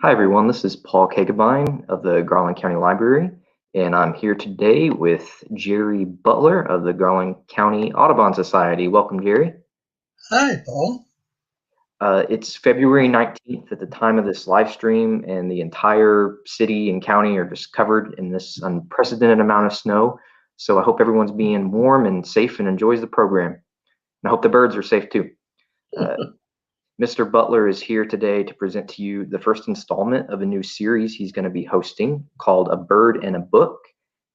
Hi everyone, this is Paul Kagabine of the Garland County Library, and I'm here today with Jerry Butler of the Garland County Audubon Society. Welcome, Jerry. Hi, Paul. It's February 19th at the time of this live stream, and the entire city and county are just covered in this unprecedented amount of snow. So I hope everyone's being warm and safe and enjoys the program. And I hope the birds are safe too. Mr. Butler is here today to present to you the first installment of a new series he's going to be hosting called A Bird and a Book.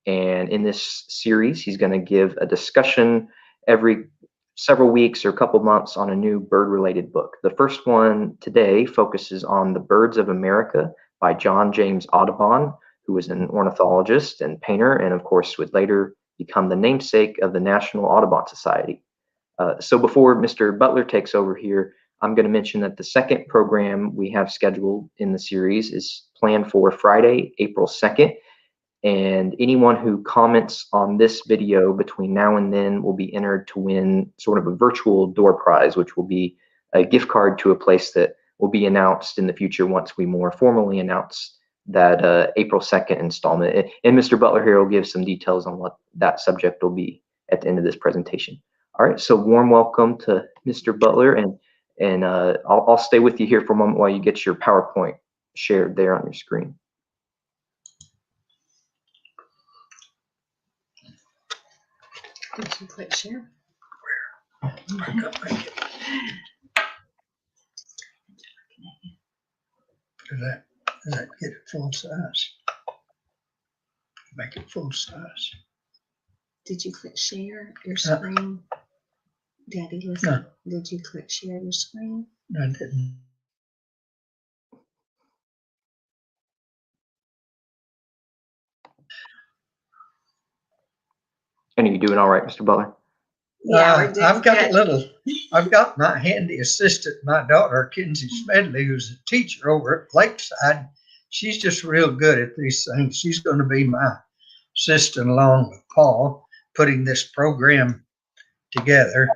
And in this series, he's going to give a discussion every several weeks or a couple months on a new bird-related book. The first one today focuses on The Birds of America by John James Audubon, who was an ornithologist and painter, and of course would later become the namesake of the National Audubon Society. So before Mr. Butler takes over here, I'm going to mention that the second program we have scheduled in the series is planned for Friday, April 2nd. And anyone who comments on this video between now and then will be entered to win sort of a virtual door prize, which will be a gift card to a place that will be announced in the future once we more formally announce that April 2nd installment. And Mr. Butler here will give some details on what that subject will be at the end of this presentation. All right, so warm welcome to Mr. Butler, and I'll stay with you here for a moment while you get your PowerPoint shared there on your screen. Did you click share? Does that get it full size? Make it full size. Did you click share your screen? Daddy, listen. No. Did you click share your screen? No, I didn't. And are you doing all right, Mr. Butler? Yeah, I've got my handy assistant, my daughter, Kinsey Smedley, who's a teacher over at Lakeside. She's just real good at these things. She's going to be my assistant along with Paul, putting this program together.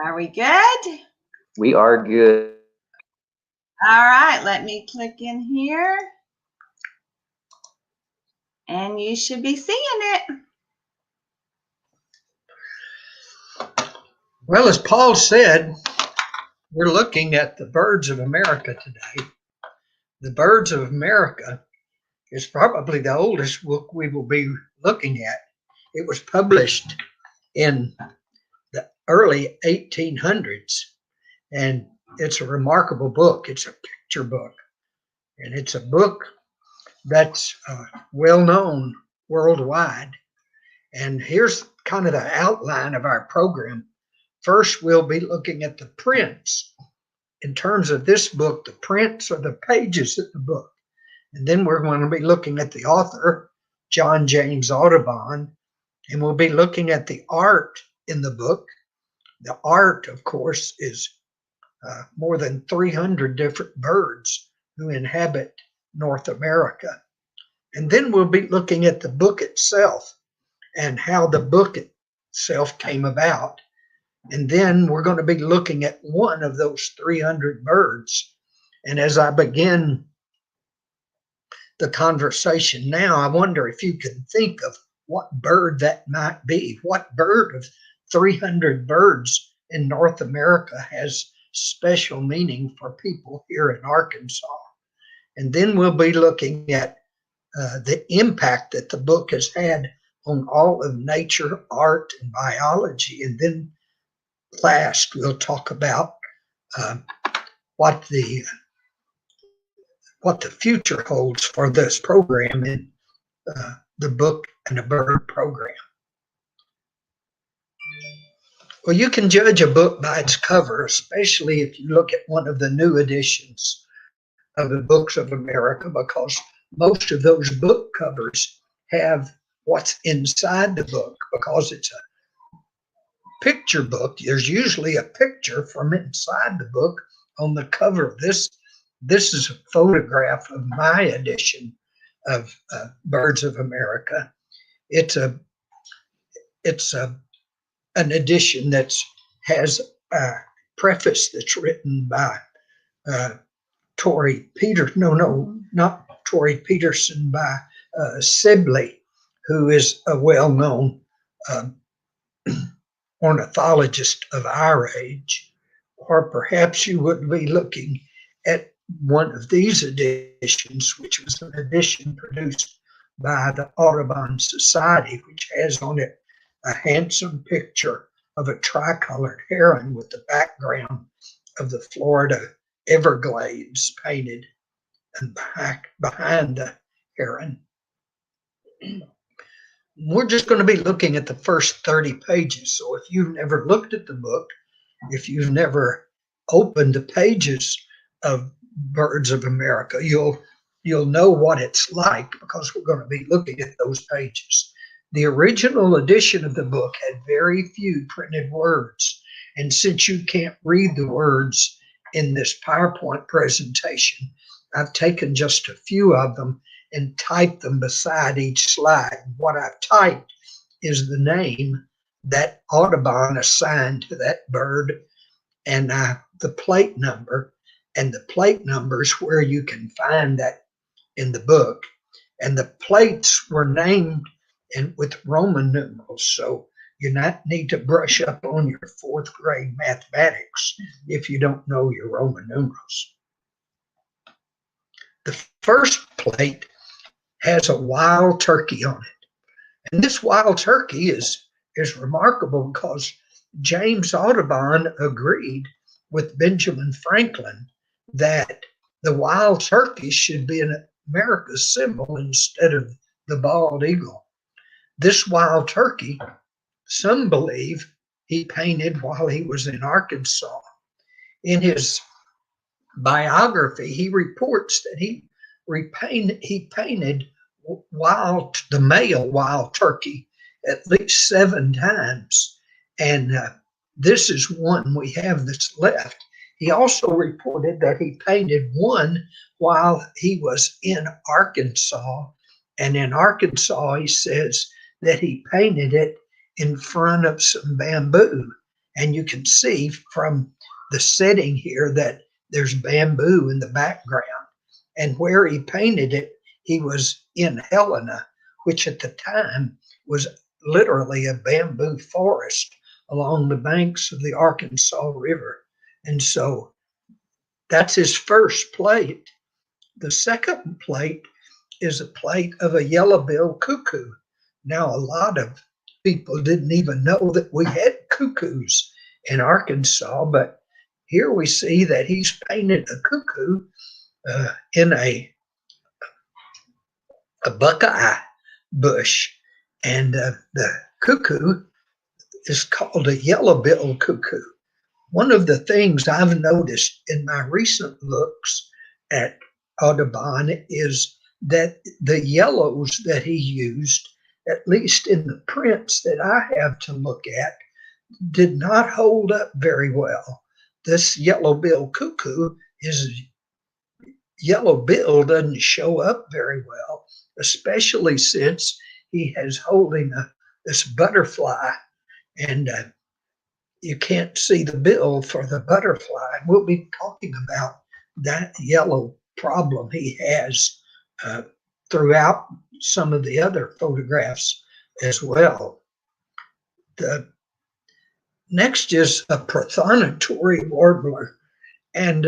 Are we good? We are good. All right, let me click in here. And you should be seeing it. Well, as Paul said, we're looking at the Birds of America today. The Birds of America is probably the oldest book we will be looking at. It was published in the early 1800s, and it's a remarkable book. It's a picture book, and it's a book that's well known worldwide. And here's kind of the outline of our program. First, we'll be looking at the prints. In terms of this book, the prints are the pages of the book. And then we're going to be looking at the author, John James Audubon, and we'll be looking at the art in the book. The art, of course, is more than 300 different birds who inhabit North America. And then we'll be looking at the book itself and how the book itself came about. And then we're going to be looking at one of those 300 birds. And as I begin the conversation now, I wonder if you can think of what bird that might be. What bird of 300 birds in North America has special meaning for people here in Arkansas? And then we'll be looking at the impact that the book has had on all of nature, art, and biology. And then last, we'll talk about what the future holds for this program in the Book and a Bird program. Well, you can judge a book by its cover, especially if you look at one of the new editions of the Books of America, because most of those book covers have what's inside the book. Because it's a picture book, there's usually a picture from inside the book on the cover of this. This is a photograph of my edition of Birds of America. It's an edition that has a preface that's written by Torrey Peterson, no, not Torrey Peterson, by Sibley, who is a well-known uh, ornithologist of our age. Or perhaps you would be looking at one of these editions, which was an edition produced by the Audubon Society, which has on it a handsome picture of a tricolored heron with the background of the Florida Everglades painted and behind the heron. We're just going to be looking at the first 30 pages. So if you've never looked at the book, if you've never opened the pages of Birds of America, you'll know what it's like, because we're going to be looking at those pages. The original edition of the book had very few printed words. And since you can't read the words in this PowerPoint presentation, I've taken just a few of them and typed them beside each slide. What I've typed is the name that Audubon assigned to that bird, and the plate number, and the plate numbers where you can find that in the book. And the plates were named with Roman numerals, so you not need to brush up on your 4th grade mathematics if you don't know your Roman numerals. The first plate has a wild turkey on it. And this wild turkey is remarkable because James Audubon agreed with Benjamin Franklin that the wild turkey should be an America's symbol instead of the bald eagle. This wild turkey, some believe he painted while he was in Arkansas. In his biography, he reports that he painted the male wild turkey at least 7 times. And this is one we have that's left. He also reported that he painted one while he was in Arkansas. And in Arkansas, he says that he painted it in front of some bamboo. And you can see from the setting here that there's bamboo in the background. And where he painted it, he was in Helena, which at the time was literally a bamboo forest along the banks of the Arkansas River. And so that's his first plate. The second plate is a plate of a yellow-billed cuckoo. Now, a lot of people didn't even know that we had cuckoos in Arkansas, but here we see that he's painted a cuckoo in a buckeye bush, and the cuckoo is called a yellow-billed cuckoo. One of the things I've noticed in my recent looks at Audubon is that the yellows that he used, at least in the prints that I have to look at, did not hold up very well. This yellow-billed cuckoo, his yellow bill doesn't show up very well, especially since he is holding this butterfly, and you can't see the bill for the butterfly. We'll be talking about that yellow problem he has throughout some of the other photographs as well. The next is a prothonotary warbler, and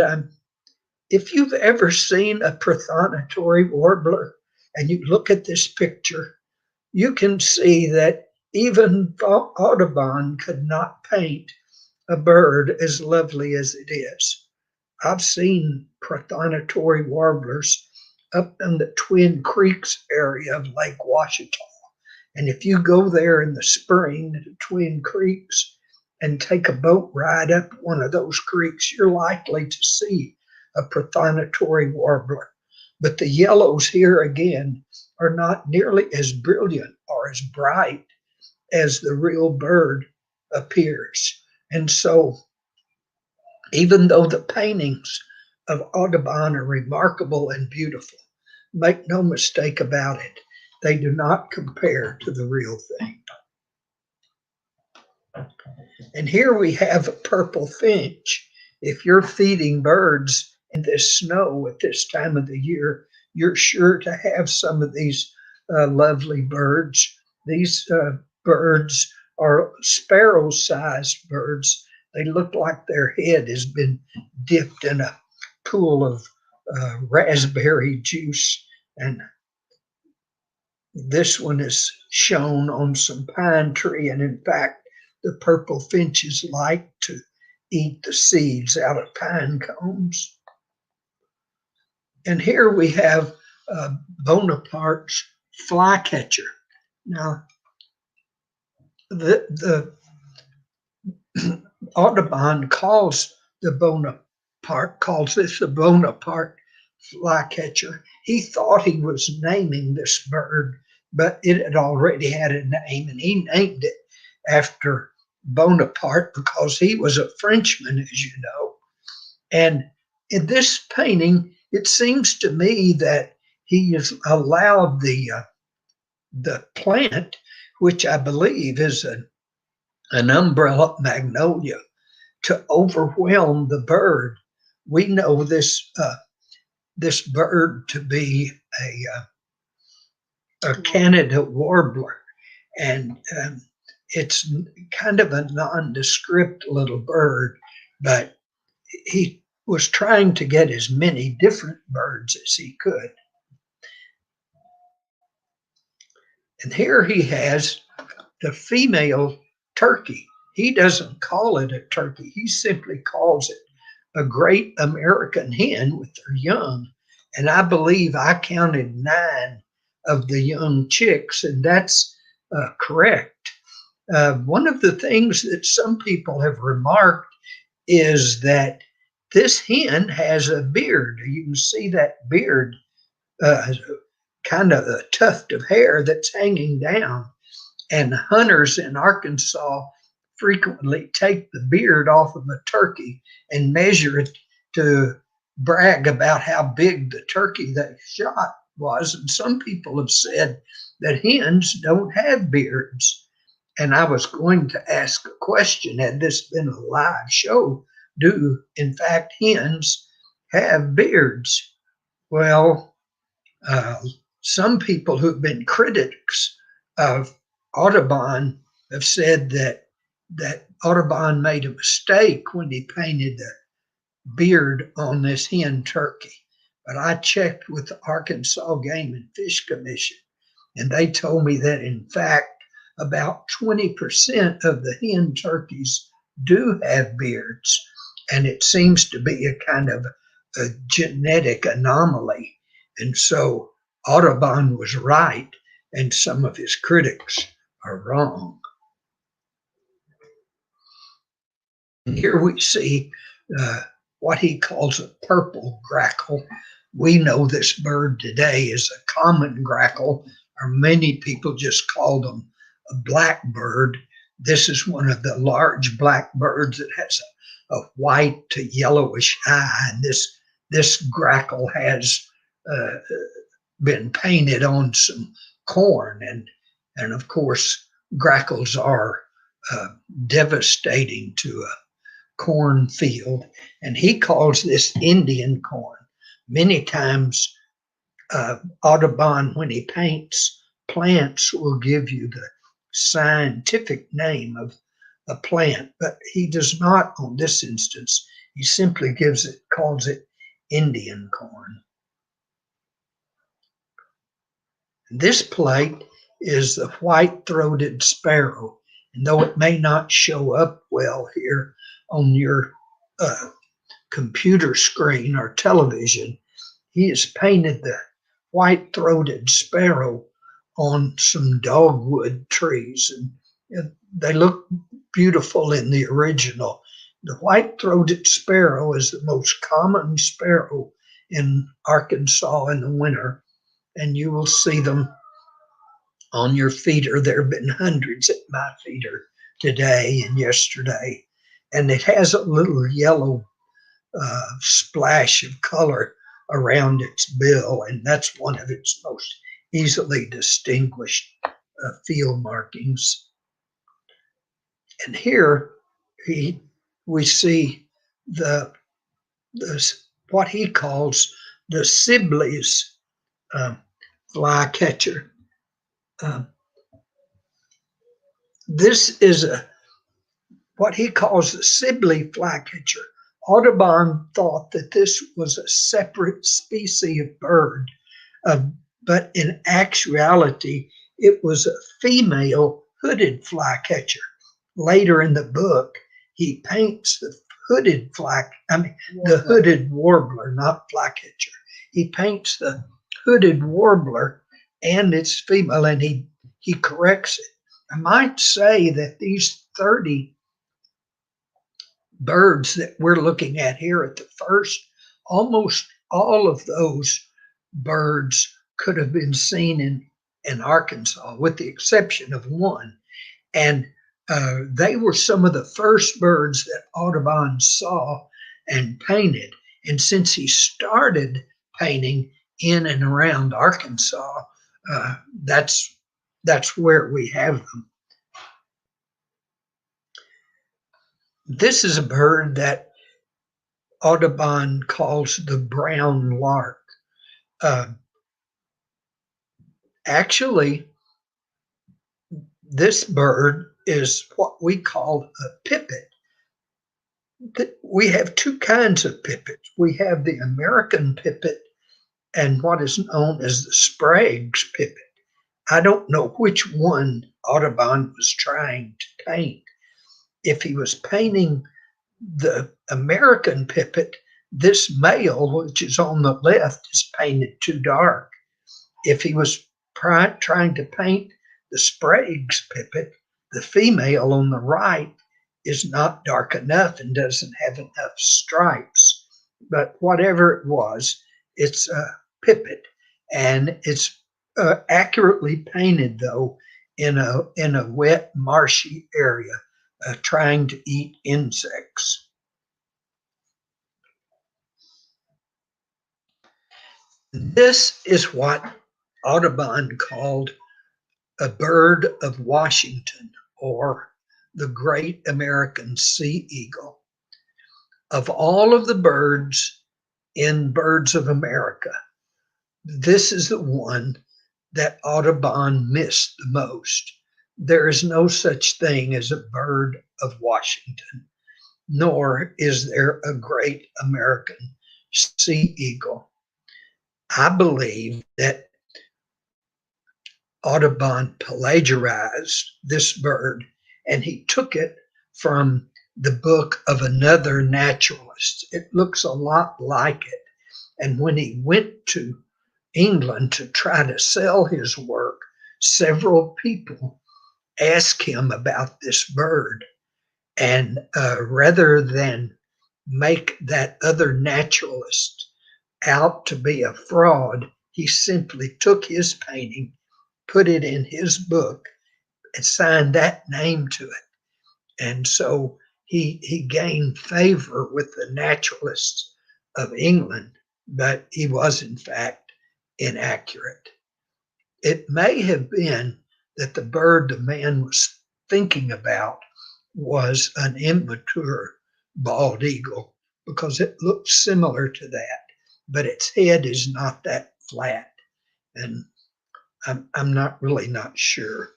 if you've ever seen a prothonotary warbler and you look at this picture, you can see that even Audubon could not paint a bird as lovely as it is. I've seen prothonotary warblers up in the Twin Creeks area of Lake Ouachita. And if you go there in the spring to Twin Creeks and take a boat ride up one of those creeks, you're likely to see a prothonotary warbler. But the yellows here again are not nearly as brilliant or as bright as the real bird appears. And so, even though the paintings of Audubon are remarkable and beautiful, make no mistake about it, they do not compare to the real thing. And here we have a purple finch. If you're feeding birds and this snow at this time of the year, you're sure to have some of these lovely birds. These birds are sparrow-sized birds. They look like their head has been dipped in a pool of raspberry juice, and this one is shown on some pine tree, and in fact, the purple finches like to eat the seeds out of pine cones. And here we have Bonaparte's flycatcher. Now, the Audubon calls this the Bonaparte flycatcher. He thought he was naming this bird, but it had already had a name, and he named it after Bonaparte because he was a Frenchman, as you know. And in this painting, it seems to me that he has allowed the plant, which I believe is an umbrella magnolia, to overwhelm the bird. We know this bird to be a Canada warbler, and it's kind of a nondescript little bird, but he was trying to get as many different birds as he could. And here he has the female turkey. He doesn't call it a turkey. He simply calls it a great American hen with their young. And I believe I counted 9 of the young chicks, and that's correct. One of the things that some people have remarked is that this hen has a beard. You can see that beard, kind of a tuft of hair that's hanging down. And hunters in Arkansas frequently take the beard off of a turkey and measure it to brag about how big the turkey they shot was. And some people have said that hens don't have beards. And I was going to ask a question, had this been a live show, do in fact hens have beards? Well, some people who've been critics of Audubon have said that Audubon made a mistake when he painted the beard on this hen turkey. But I checked with the Arkansas Game and Fish Commission, and they told me that in fact about 20% of the hen turkeys do have beards, and it seems to be a kind of a genetic anomaly. And so Audubon was right, and some of his critics are wrong. And here we see what he calls a purple grackle. We know this bird today is a common grackle, or many people just call them a blackbird. This is one of the large black birds that has a white to yellowish eye, and this grackle has been painted on some corn, and of course grackles are devastating to a cornfield, and he calls this Indian corn. Many times Audubon, when he paints plants, will give you the scientific name of a plant, but he does not on this instance. He simply calls it Indian corn. This plate is the white-throated sparrow, and though it may not show up well here on your computer screen or television, he has painted the white-throated sparrow on some dogwood trees, and they look beautiful in the original. The white-throated sparrow is the most common sparrow in Arkansas in the winter, and you will see them on your feeder. There have been hundreds at my feeder today and yesterday, and it has a little yellow splash of color around its bill, and that's one of its most easily distinguished field markings. And here we see the what he calls the Sibley's flycatcher. This is what he calls the Sibley flycatcher. Audubon thought that this was a separate species of bird, but in actuality, it was a female hooded flycatcher. Later in the book, he paints the hooded the hooded warbler, not flycatcher. He paints the hooded warbler and its female, and he corrects it. I might say that these 30 birds that we're looking at here at the first, almost all of those birds could have been seen in Arkansas, with the exception of one. And they were some of the first birds that Audubon saw and painted. And since he started painting in and around Arkansas, that's where we have them. This is a bird that Audubon calls the brown lark. Actually, this bird is what we call a pipit. We have two kinds of pipits. We have the American pipit and what is known as the Sprague's pipit. I don't know which one Audubon was trying to paint. If he was painting the American pipit, this male, which is on the left, is painted too dark. If he was trying to paint the Sprague's pipit, the female on the right is not dark enough and doesn't have enough stripes. But whatever it was, it's a pipit, and it's accurately painted, though, in a wet, marshy area, trying to eat insects. This is what Audubon called a bird of Washington, or the great American sea eagle. Of all of the birds in Birds of America, this is the one that Audubon missed the most. There is no such thing as a bird of Washington, nor is there a great American sea eagle. I believe that Audubon plagiarized this bird, and he took it from the book of another naturalist. It looks a lot like it. And when he went to England to try to sell his work, several people asked him about this bird. And rather than make that other naturalist out to be a fraud, he simply took his painting, put it in his book, and signed that name to it. And so he gained favor with the naturalists of England, but he was in fact inaccurate. It may have been that the bird the man was thinking about was an immature bald eagle, because it looks similar to that, but its head is not that flat. And I'm not sure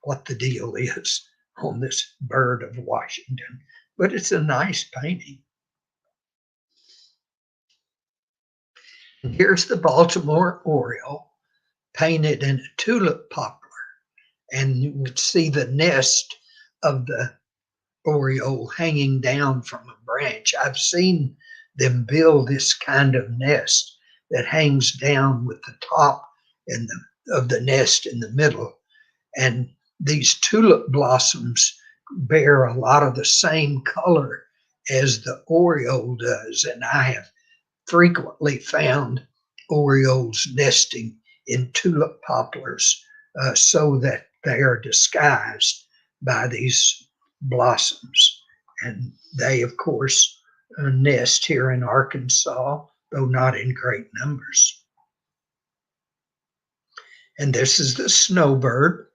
what the deal is on this bird of Washington, but it's a nice painting. Here's the Baltimore oriole painted in a tulip poplar, and you can see the nest of the oriole hanging down from a branch. I've seen them build this kind of nest that hangs down with the top of the nest in the middle. And these tulip blossoms bear a lot of the same color as the oriole does. And I have frequently found orioles nesting in tulip poplars so that they are disguised by these blossoms. And they, of course, nest here in Arkansas, though not in great numbers. And this is the snowbird.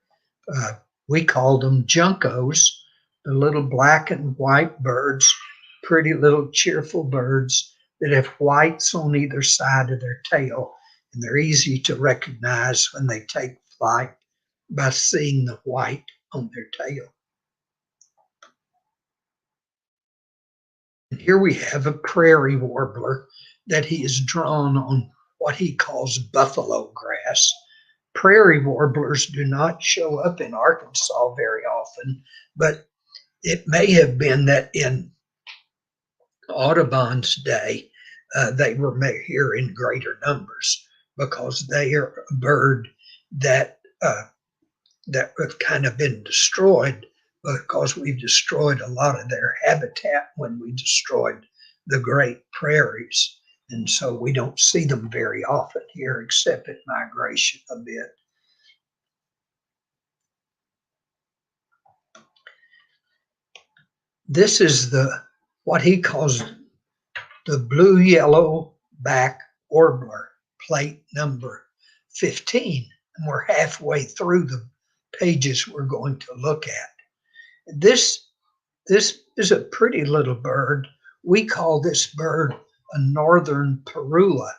We call them juncos, the little black and white birds, pretty little cheerful birds that have whites on either side of their tail, and they're easy to recognize when they take flight by seeing the white on their tail. And here we have a prairie warbler that he has drawn on what he calls buffalo grass. Prairie warblers do not show up in Arkansas very often, but it may have been that in Audubon's day, they were here in greater numbers because they are a bird that that have kind of been destroyed because we've destroyed a lot of their habitat when we destroyed the great prairies. And so we don't see them very often here except at migration a bit. This is what he calls the blue-yellow back warbler, plate number 15. And we're halfway through the pages we're going to look at. This is a pretty little bird. We call this bird a northern parula.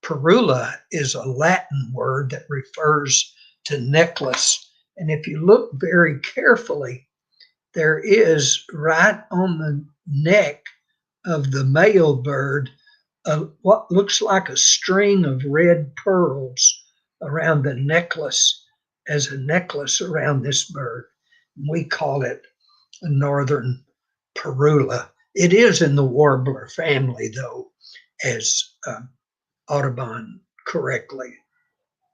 Parula is a Latin word that refers to necklace. And if you look very carefully, there is right on the neck of the male bird what looks like a string of red pearls around the necklace, as a necklace around this bird. We call it a northern parula. It is in the warbler family, though, as Audubon correctly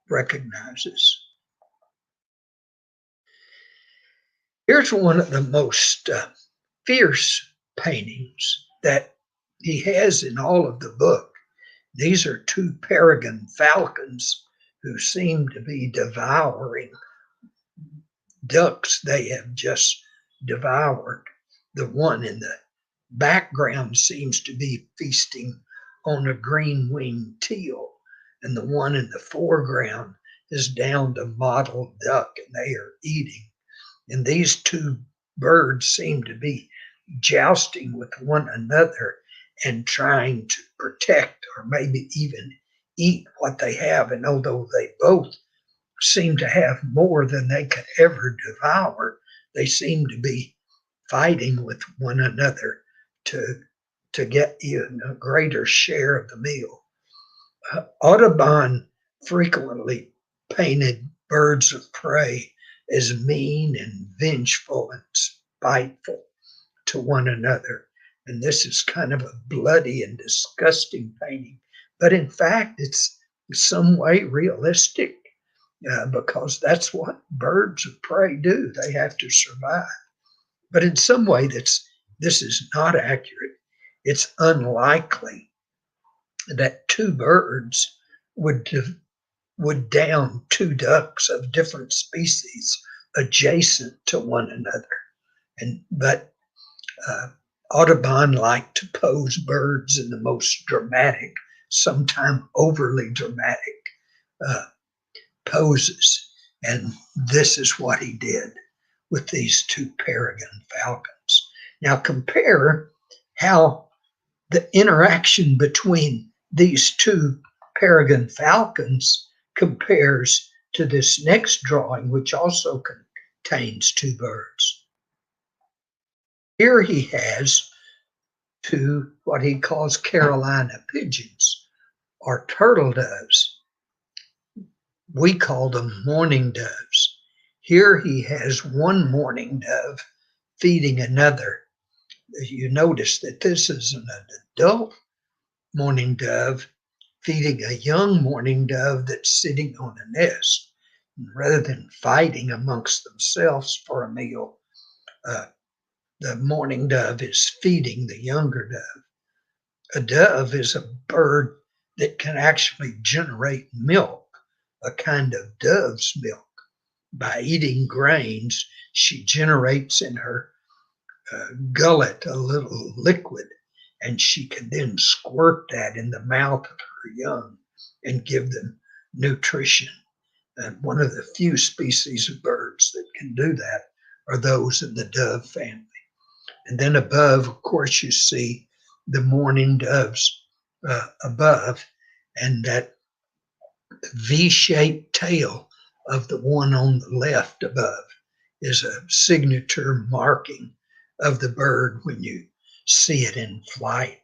recognizes. Here's one of the most fierce paintings that he has in all of the book. These are two peregrine falcons who seem to be devouring ducks they have just devoured. The one in the background seems to be feasting on a green-winged teal, and the one in the foreground is downed a mottled duck, and they are eating. And these two birds seem to be jousting with one another and trying to protect or maybe even eat what they have. And although they both seem to have more than they could ever devour, they seem to be fighting with one another to get even a greater share of the meal. Audubon frequently painted birds of prey as mean and vengeful and spiteful to one another. And this is kind of a bloody and disgusting painting. But in fact, it's in some way realistic because that's what birds of prey do. They have to survive. But in some way, this is not accurate. It's unlikely that two birds would down two ducks of different species adjacent to one another. But Audubon liked to pose birds in the most dramatic, sometimes overly dramatic poses. And this is what he did with these two peregrine falcons. Now compare how the interaction between these two peregrine falcons compares to this next drawing, which also contains two birds. Here he has two, what he calls Carolina pigeons, or turtle doves. We call them mourning doves. Here he has one mourning dove feeding another. You notice that this is an adult mourning dove feeding a young mourning dove that's sitting on a nest. And rather than fighting amongst themselves for a meal, the mourning dove is feeding the younger dove. A dove is a bird that can actually generate milk, a kind of dove's milk. By eating grains, she generates in her gullet a little liquid, and she can then squirt that in the mouth of her young and give them nutrition. And one of the few species of birds that can do that are those in the dove family. And then above, of course, you see the mourning doves above, and that V-shaped tail of the one on the left above is a signature marking of the bird when you see it in flight.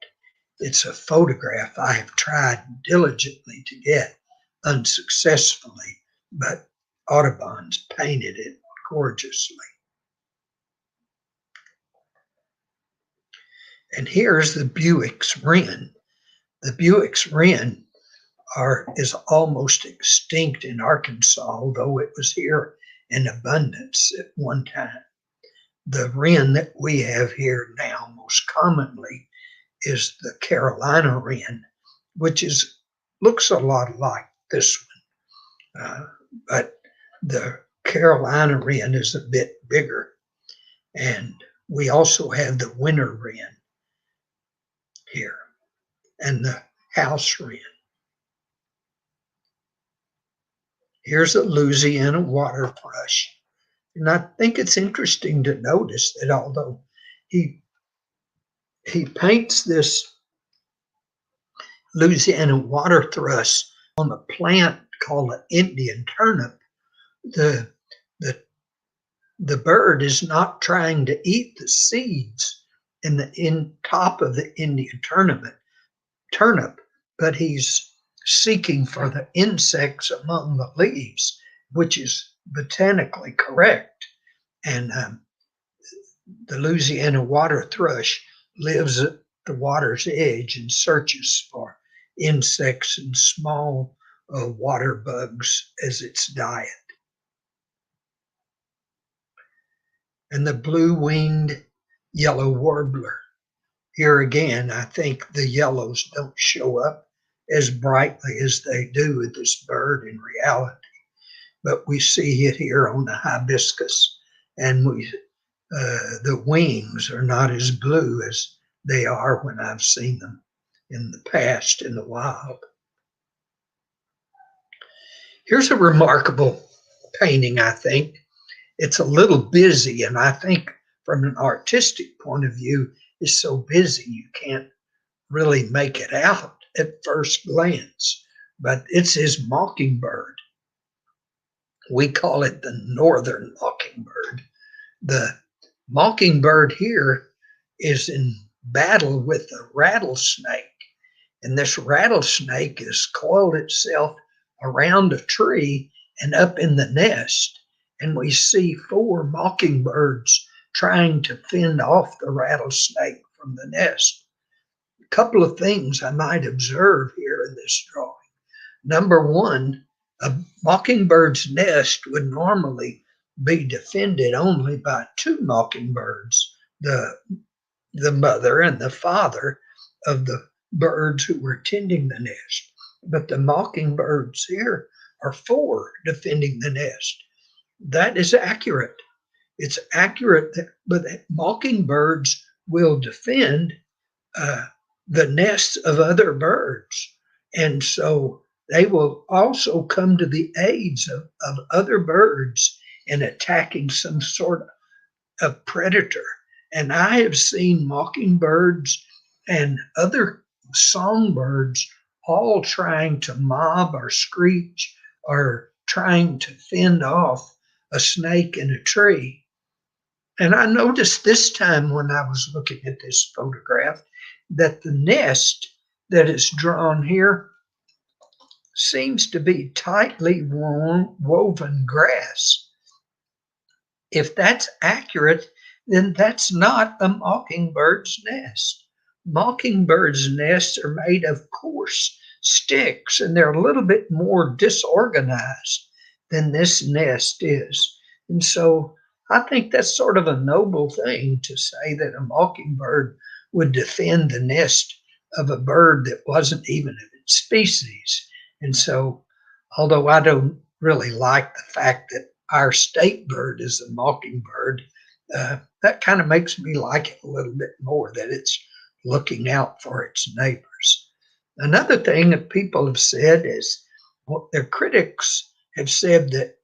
It's a photograph I have tried diligently to get unsuccessfully, but Audubon's painted it gorgeously. And here's the Buick's wren. The Buick's wren is almost extinct in Arkansas, although it was here in abundance at one time. The wren that we have here now most commonly is the Carolina wren, which looks a lot like this one, but the Carolina wren is a bit bigger. And we also have the winter wren here and the house wren. Here's a Louisiana water thrush. And I think it's interesting to notice that although he paints this Louisiana water thrush on a plant called an Indian turnip, the bird is not trying to eat the seeds in top of the Indian turnip, but he's seeking for the insects among the leaves, which is botanically correct. And the Louisiana water thrush lives at the water's edge and searches for insects and small water bugs as its diet. And the blue-winged yellow warbler. Here again, I think the yellows don't show up as brightly as they do with this bird in reality. But we see it here on the hibiscus, and the wings are not as blue as they are when I've seen them in the past in the wild. Here's a remarkable painting, I think. It's a little busy, and I think from an artistic point of view, it's so busy you can't really make it out at first glance, but it's his mockingbird. We call it the northern mockingbird. The mockingbird here is in battle with a rattlesnake, and this rattlesnake has coiled itself around a tree and up in the nest, and we see 4 mockingbirds trying to fend off the rattlesnake from the nest. A couple of things I might observe here in this drawing. Number one, a mockingbird's nest would normally be defended only by 2 mockingbirds, the mother and the father of the birds who were tending the nest. But the mockingbirds here are 4 defending the nest. That is accurate. It's accurate that mockingbirds will defend the nests of other birds. And so they will also come to the aids of other birds in attacking some sort of predator. And I have seen mockingbirds and other songbirds all trying to mob or screech or trying to fend off a snake in a tree. And I noticed this time when I was looking at this photograph that the nest that is drawn here seems to be tightly woven grass. If that's accurate, then that's not a mockingbird's nest. Mockingbirds' nests are made of coarse sticks, and they're a little bit more disorganized than this nest is. And so I think that's sort of a noble thing to say that a mockingbird would defend the nest of a bird that wasn't even of its species. And so, although I don't really like the fact that our state bird is a mockingbird, that kind of makes me like it a little bit more, that it's looking out for its neighbors. Another thing that people have said is, their critics have said that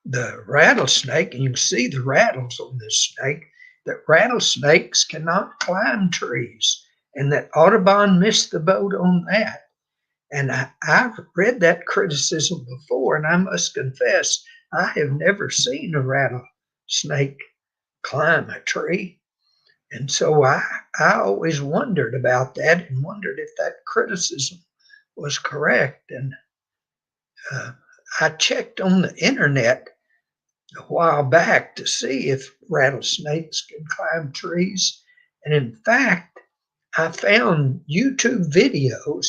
the rattlesnake, and you can see the rattles on this snake, that rattlesnakes cannot climb trees. and that Audubon missed the boat on that. And I've read that criticism before, and I must confess, I have never seen a rattlesnake climb a tree. And so I always wondered about that and wondered if that criticism was correct. And I checked on the internet a while back to see if rattlesnakes can climb trees. And in fact, I found YouTube videos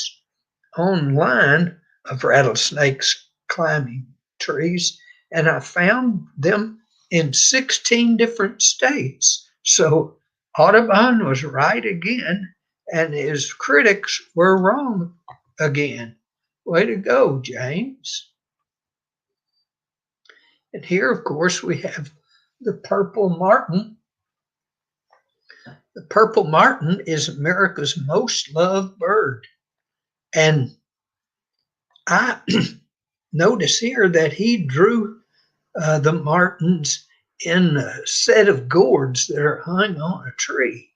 online of rattlesnakes climbing trees, and I found them in 16 different states. So Audubon was right again, and his critics were wrong again. Way to go, James. And here, of course, we have the purple martin. The purple martin is America's most loved bird. And I notice here that he drew the martins in a set of gourds that are hung on a tree.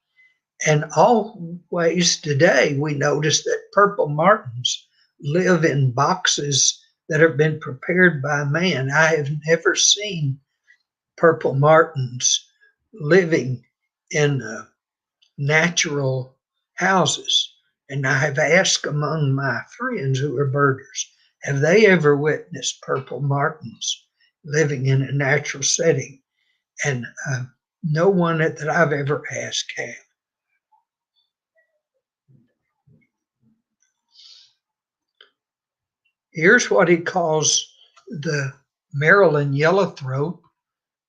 And always today, we notice that purple martins live in boxes that have been prepared by man. I have never seen purple martins living in natural houses. And I have asked among my friends who are birders, have they ever witnessed purple martins living in a natural setting? And no one that I've ever asked have. Here's what he calls the Maryland yellowthroat.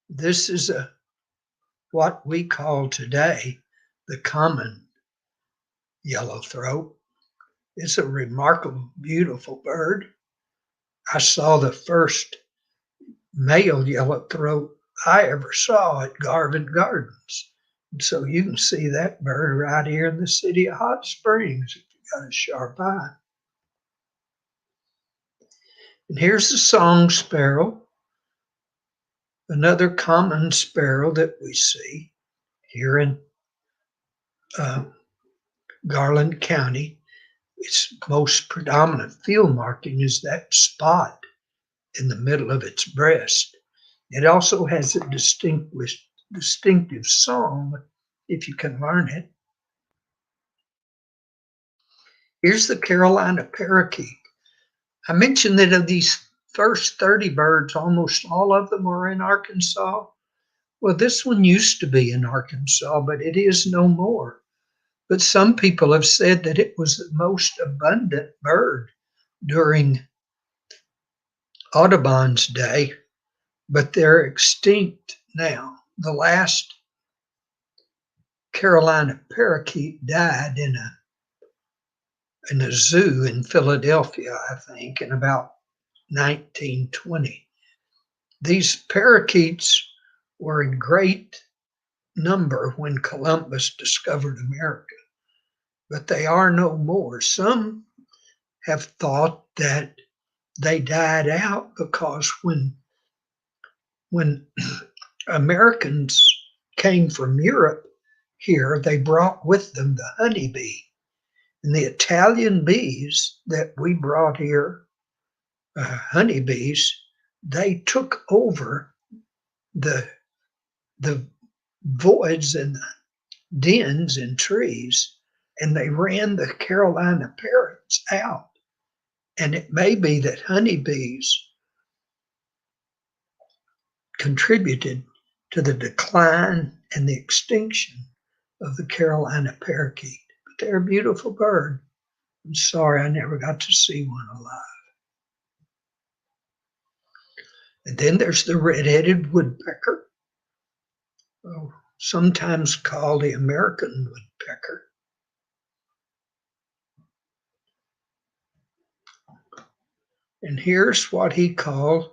This is what we call today the common yellowthroat. It's a remarkable, beautiful bird. I saw the first male yellowthroat I ever saw at Garvin Gardens. And so you can see that bird right here in the city of Hot Springs if you got a sharp eye. And here's the song sparrow, another common sparrow that we see here in Garland County. Its most predominant field marking is that spot in the middle of its breast. It also has a distinctive song if you can learn it. Here's the Carolina parakeet. I mentioned that of these first 30 birds, almost all of them are in Arkansas. Well, this one used to be in Arkansas, but it is no more. But some people have said that it was the most abundant bird during Audubon's day, but they're extinct now. The last Carolina parakeet died in a zoo in Philadelphia, I think, in about 1920. These parakeets were in great number when Columbus discovered America, but they are no more. Some have thought that they died out because when Americans came from Europe here, they brought with them the honeybee. And the Italian bees that we brought here, honeybees, they took over the voids and the dens and trees, and they ran the Carolina parrots out. And it may be that honeybees contributed to the decline and the extinction of the Carolina parakeet. But they're a beautiful bird. I'm sorry I never got to see one alive. And then there's the red-headed woodpecker, sometimes called the American woodpecker. And here's what he called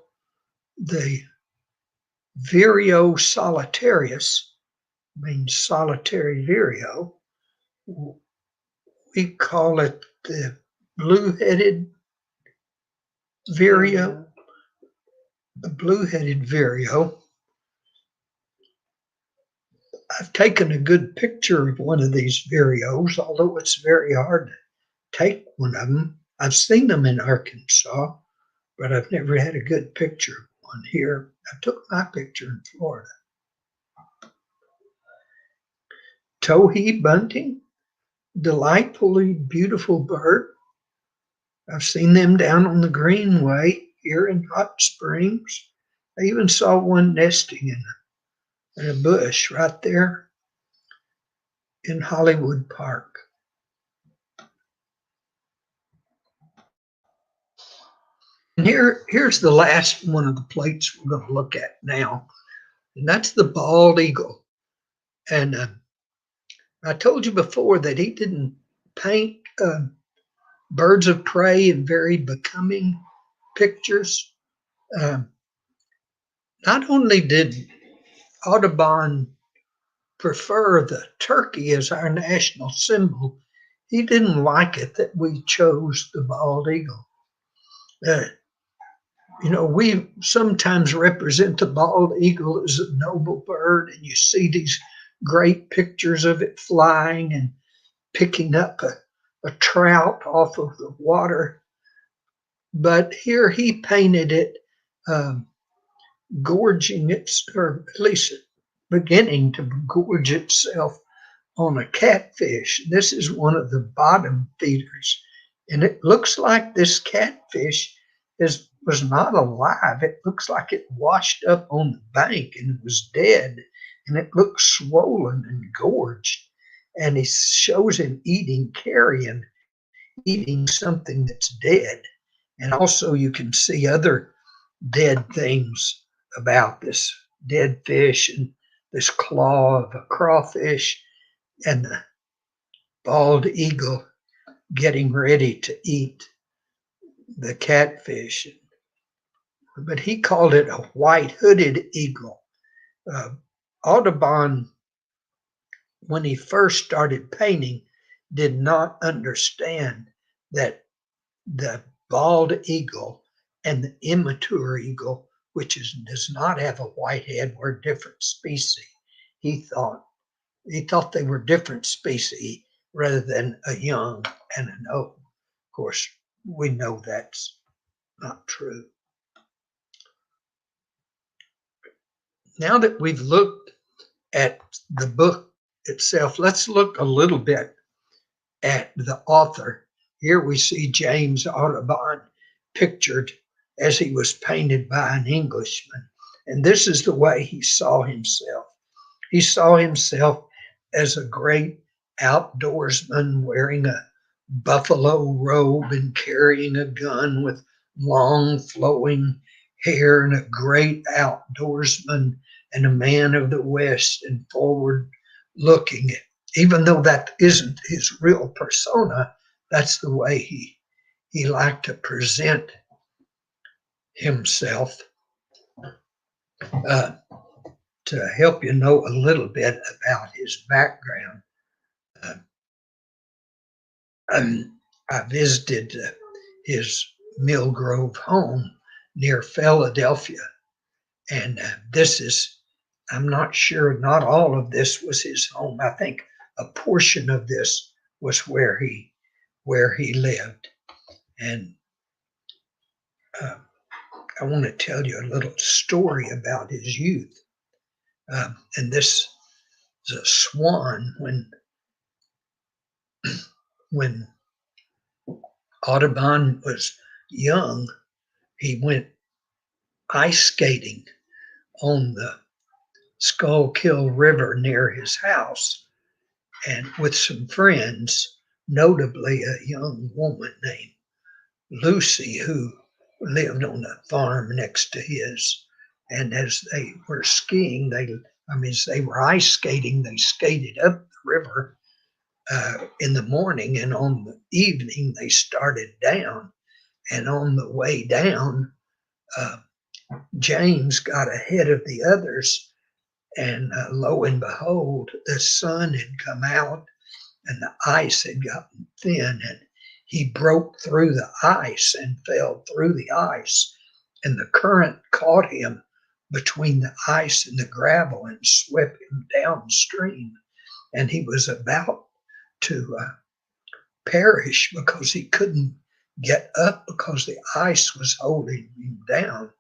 the Vireo solitarius, means solitary vireo. We call it the blue-headed vireo, the blue-headed vireo. I've taken a good picture of one of these vireos, although it's very hard to take one of them. I've seen them in Arkansas, but I've never had a good picture of one here. I took my picture in Florida. Towhee bunting, delightfully beautiful bird. I've seen them down on the Greenway here in Hot Springs. I even saw one nesting in a bush right there in Hollywood Park. And here's the last one of the plates we're going to look at now, and that's the bald eagle. And I told you before that he didn't paint birds of prey in very becoming pictures. Not only did Audubon prefer the turkey as our national symbol, he didn't like it that we chose the bald eagle. We sometimes represent the bald eagle as a noble bird, and you see these great pictures of it flying and picking up a trout off of the water. But here he painted it gorging or at least beginning to gorge itself on a catfish. This is one of the bottom feeders, and it looks like this catfish was not alive. It looks like it washed up on the bank and was dead, and it looks swollen and gorged. And he shows him eating carrion, eating something that's dead. And also you can see other dead things about this dead fish and this claw of a crawfish and the bald eagle getting ready to eat the catfish. But he called it a white-hooded eagle. Audubon, when he first started painting, did not understand that the bald eagle and the immature eagle, which does not have a white head, were different species. He thought they were different species rather than a young and an old. Of course, we know that's not true. Now that we've looked at the book itself, let's look a little bit at the author. Here we see James Audubon pictured as he was painted by an Englishman. And this is the way he saw himself. He saw himself as a great outdoorsman wearing a buffalo robe and carrying a gun with long flowing hair, and a great outdoorsman and a man of the West and forward looking. Even though that isn't his real persona, that's the way he liked to present himself. To help you know a little bit about his background, I visited his Mill Grove home near Philadelphia, and I'm not sure, not all of this was his home. I think a portion of this was where he lived. And I want to tell you a little story about his youth. And this is a swan. When Audubon was young, he went ice skating on the Schuylkill River near his house, and with some friends, notably a young woman named Lucy, who lived on a farm next to his. And as they were skiing, as they were ice skating, they skated up the river in the morning, and on the evening they started down. And on the way down, James got ahead of the others, and lo and behold, the sun had come out and the ice had gotten thin, and he broke through the ice and fell through the ice, and the current caught him between the ice and the gravel and swept him downstream. And he was about to perish because he couldn't get up because the ice was holding him down,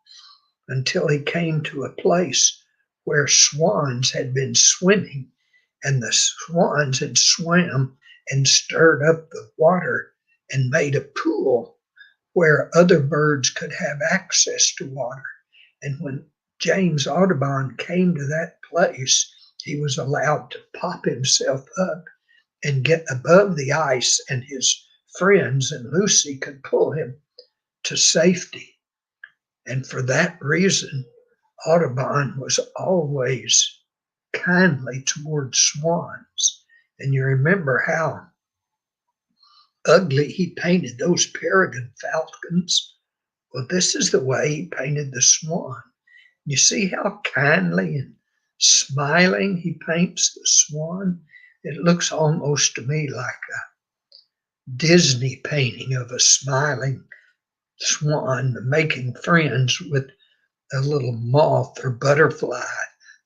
until he came to a place where swans had been swimming, and the swans had swam and stirred up the water and made a pool where other birds could have access to water. And when James Audubon came to that place, he was allowed to pop himself up and get above the ice, and his friends and Lucy could pull him to safety. And for that reason, Audubon was always kindly toward swans. And you remember how ugly he painted those peregrine falcons. Well, this is the way he painted the swan. You see how kindly and smiling he paints the swan? It looks almost to me like a Disney painting of a smiling swan making friends with a little moth or butterfly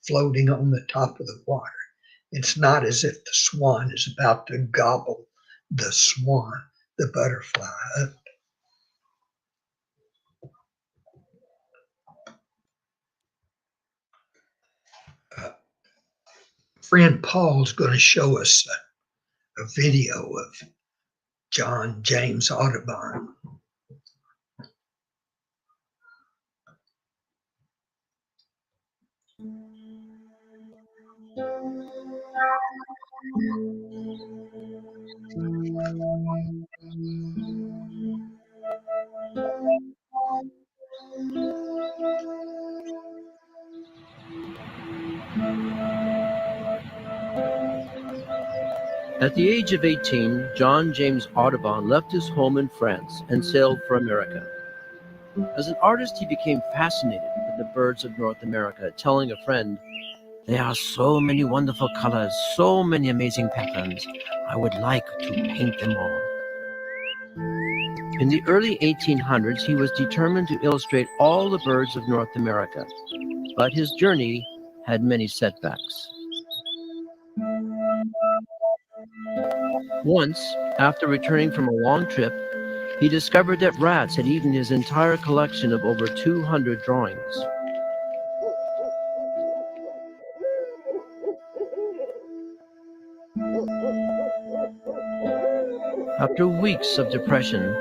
floating on the top of the water. It's not as if the swan is about to gobble the butterfly up. Friend Paul's going to show us a video of John James Audubon. At the age of 18, John James Audubon left his home in France and sailed for America. As an artist, he became fascinated with the birds of North America, telling a friend, "There are so many wonderful colors, so many amazing patterns. I would like to paint them all." In the early 1800s, he was determined to illustrate all the birds of North America, but his journey had many setbacks. Once, after returning from a long trip, he discovered that rats had eaten his entire collection of over 200 drawings. After weeks of depression,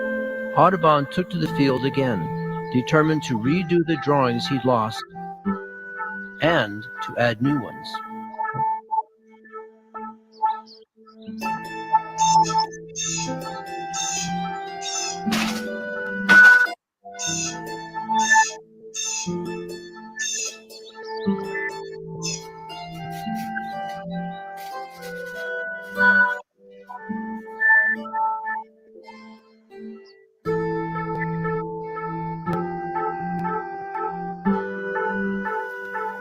Audubon took to the field again, determined to redo the drawings he'd lost and to add new ones.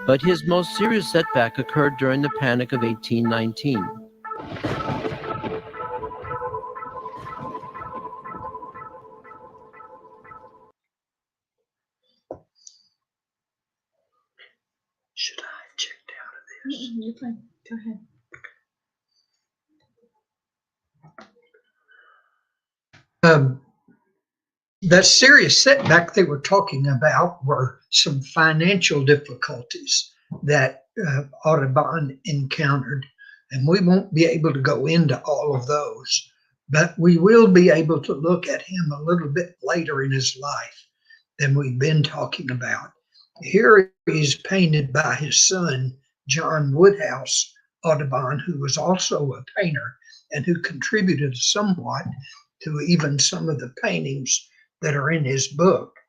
But his most serious setback occurred during the Panic of 1819. Should I have checked out of this? You're fine. Go ahead. The serious setback they were talking about were some financial difficulties that Audubon encountered, and we won't be able to go into all of those, but we will be able to look at him a little bit later in his life than we've been talking about. Here he's painted by his son, John Woodhouse Audubon, who was also a painter and who contributed somewhat to even some of the paintings that are in his book.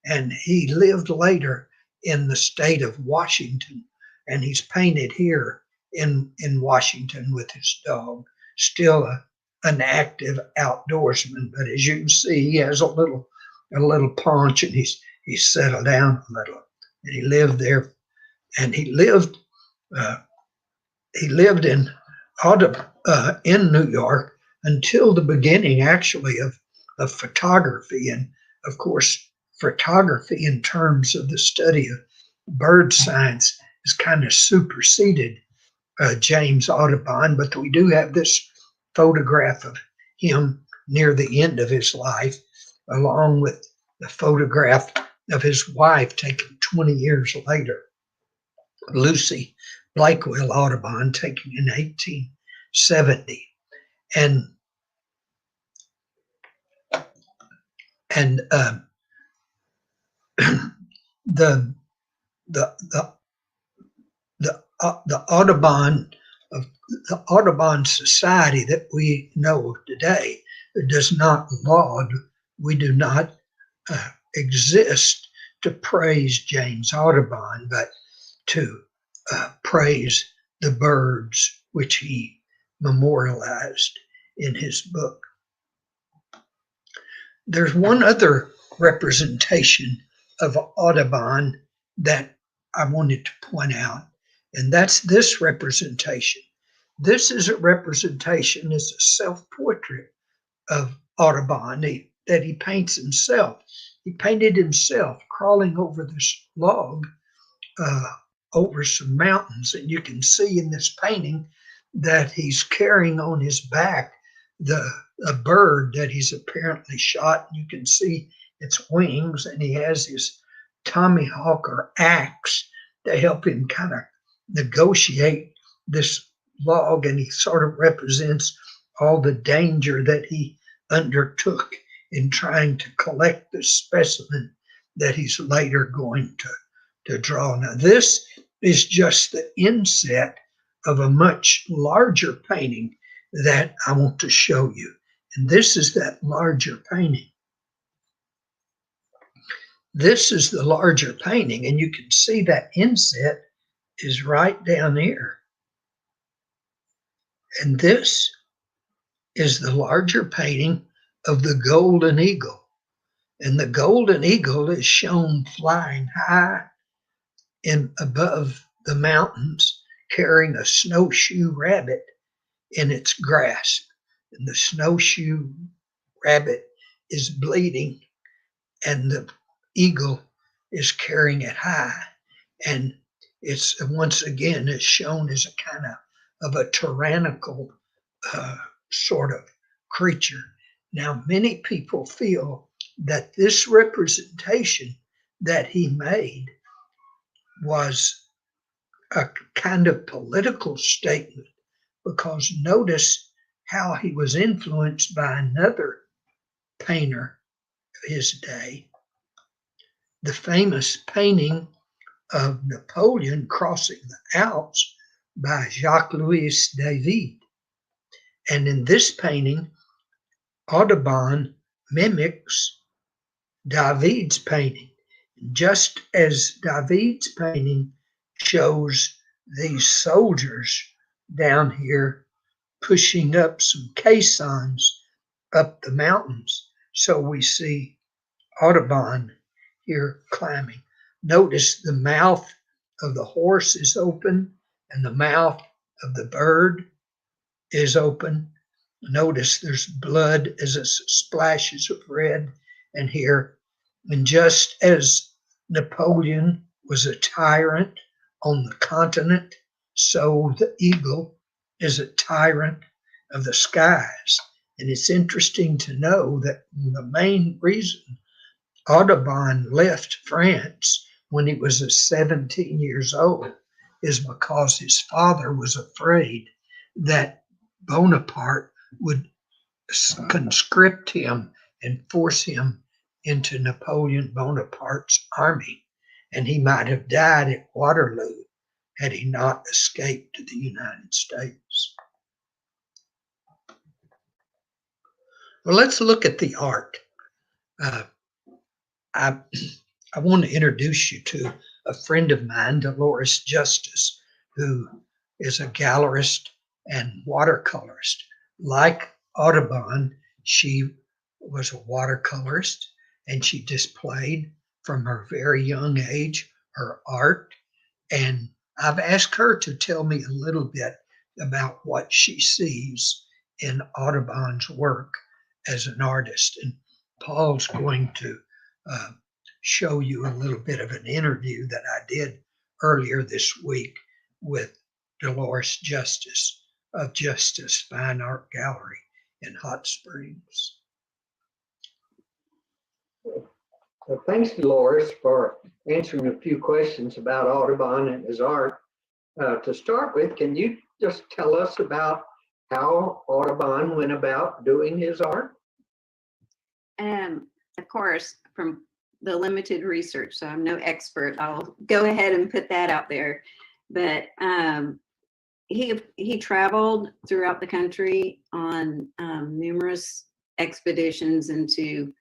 And he lived later in the state of Washington, and he's painted here in Washington with his dog, still an active outdoorsman. But as you can see, he has a little paunch, and he's settled down a little. And he lived there, and he lived in New York until the beginning, actually, of photography. And of course, photography in terms of the study bird science has kind of superseded James Audubon, but we do have this photograph of him near the end of his life, along with the photograph of his wife taken 20 years later, Lucy Blakewell Audubon, taken in 1870. And the Audubon of the Audubon Society that we know of today does not laud. We do not exist to praise James Audubon, but to praise the birds which he memorialized in his book. There's one other representation of Audubon that I wanted to point out, and that's this representation. This is a representation, it's a self-portrait of Audubon that he paints himself. He painted himself crawling over this log over some mountains, and you can see in this painting that he's carrying on his back a bird that he's apparently shot. You can see its wings, and he has his tomahawk or axe to help him kind of negotiate this log, and he sort of represents all the danger that he undertook in trying to collect the specimen that he's later going to draw. Now, this is just the inset of a much larger painting that I want to show you. And this is that larger painting. This is the larger painting, and you can see that inset is right down here. And this is the larger painting of the golden eagle. And the golden eagle is shown flying high above the mountains, carrying a snowshoe rabbit in its grasp. And the snowshoe rabbit is bleeding, and the eagle is carrying it high. And it's once again is shown as a kind of a tyrannical sort of creature. Now, many people feel that this representation that he made was a kind of political statement, because notice how he was influenced by another painter of his day, the famous painting of Napoleon crossing the Alps by Jacques-Louis David. And in this painting, Audubon mimics David's painting. Just as David's painting shows these soldiers down here pushing up some caissons up the mountains, so we see Audubon here climbing. Notice the mouth of the horse is open and the mouth of the bird is open. Notice there's blood as it splashes of red and here. And just as Napoleon was a tyrant on the continent, so the eagle is a tyrant of the skies. And it's interesting to know that the main reason Audubon left France when he was 17 years old is because his father was afraid that Bonaparte would conscript him and force him into Napoleon Bonaparte's army, and he might have died at Waterloo had he not escaped to the United States. Well, let's look at the art. I want to introduce you to a friend of mine, Dolores Justice, who is a gallerist and watercolorist. Like Audubon, she was a watercolorist, and she displayed from her very young age her art. And I've asked her to tell me a little bit about what she sees in Audubon's work as an artist. And Paul's going to show you a little bit of an interview that I did earlier this week with Dolores Justice of Justice Fine Art Gallery in Hot Springs. Well, thanks, Dolores, for answering a few questions about Audubon and his art. To start with, can you just tell us about how Audubon went about doing his art? Of course, from the limited research, so I'm no expert. I'll go ahead and put that out there. But he traveled throughout the country on numerous expeditions into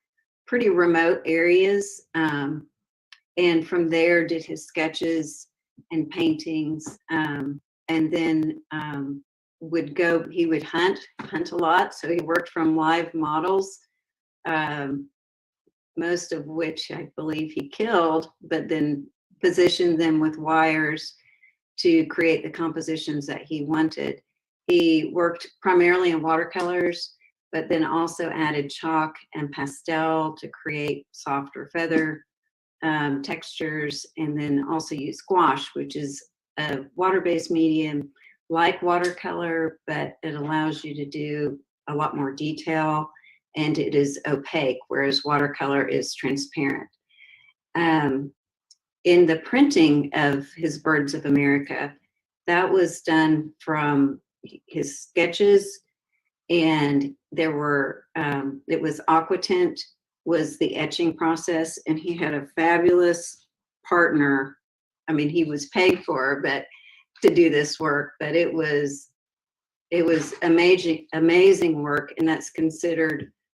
pretty remote areas, and from there did his sketches and paintings, and then he would hunt a lot. So he worked from live models, most of which I believe he killed, but then positioned them with wires to create the compositions that he wanted. He worked primarily in watercolors, but then also added chalk and pastel to create softer feather textures, and then also used gouache, which is a water-based medium like watercolor, but it allows you to do a lot more detail, and it is opaque, whereas watercolor is transparent. In the printing of his Birds of America, that was done from his sketches, and there were, it was aquatint was the etching process, and he had a fabulous partner. I mean, he was paid for, but to do this work, but it was amazing work, and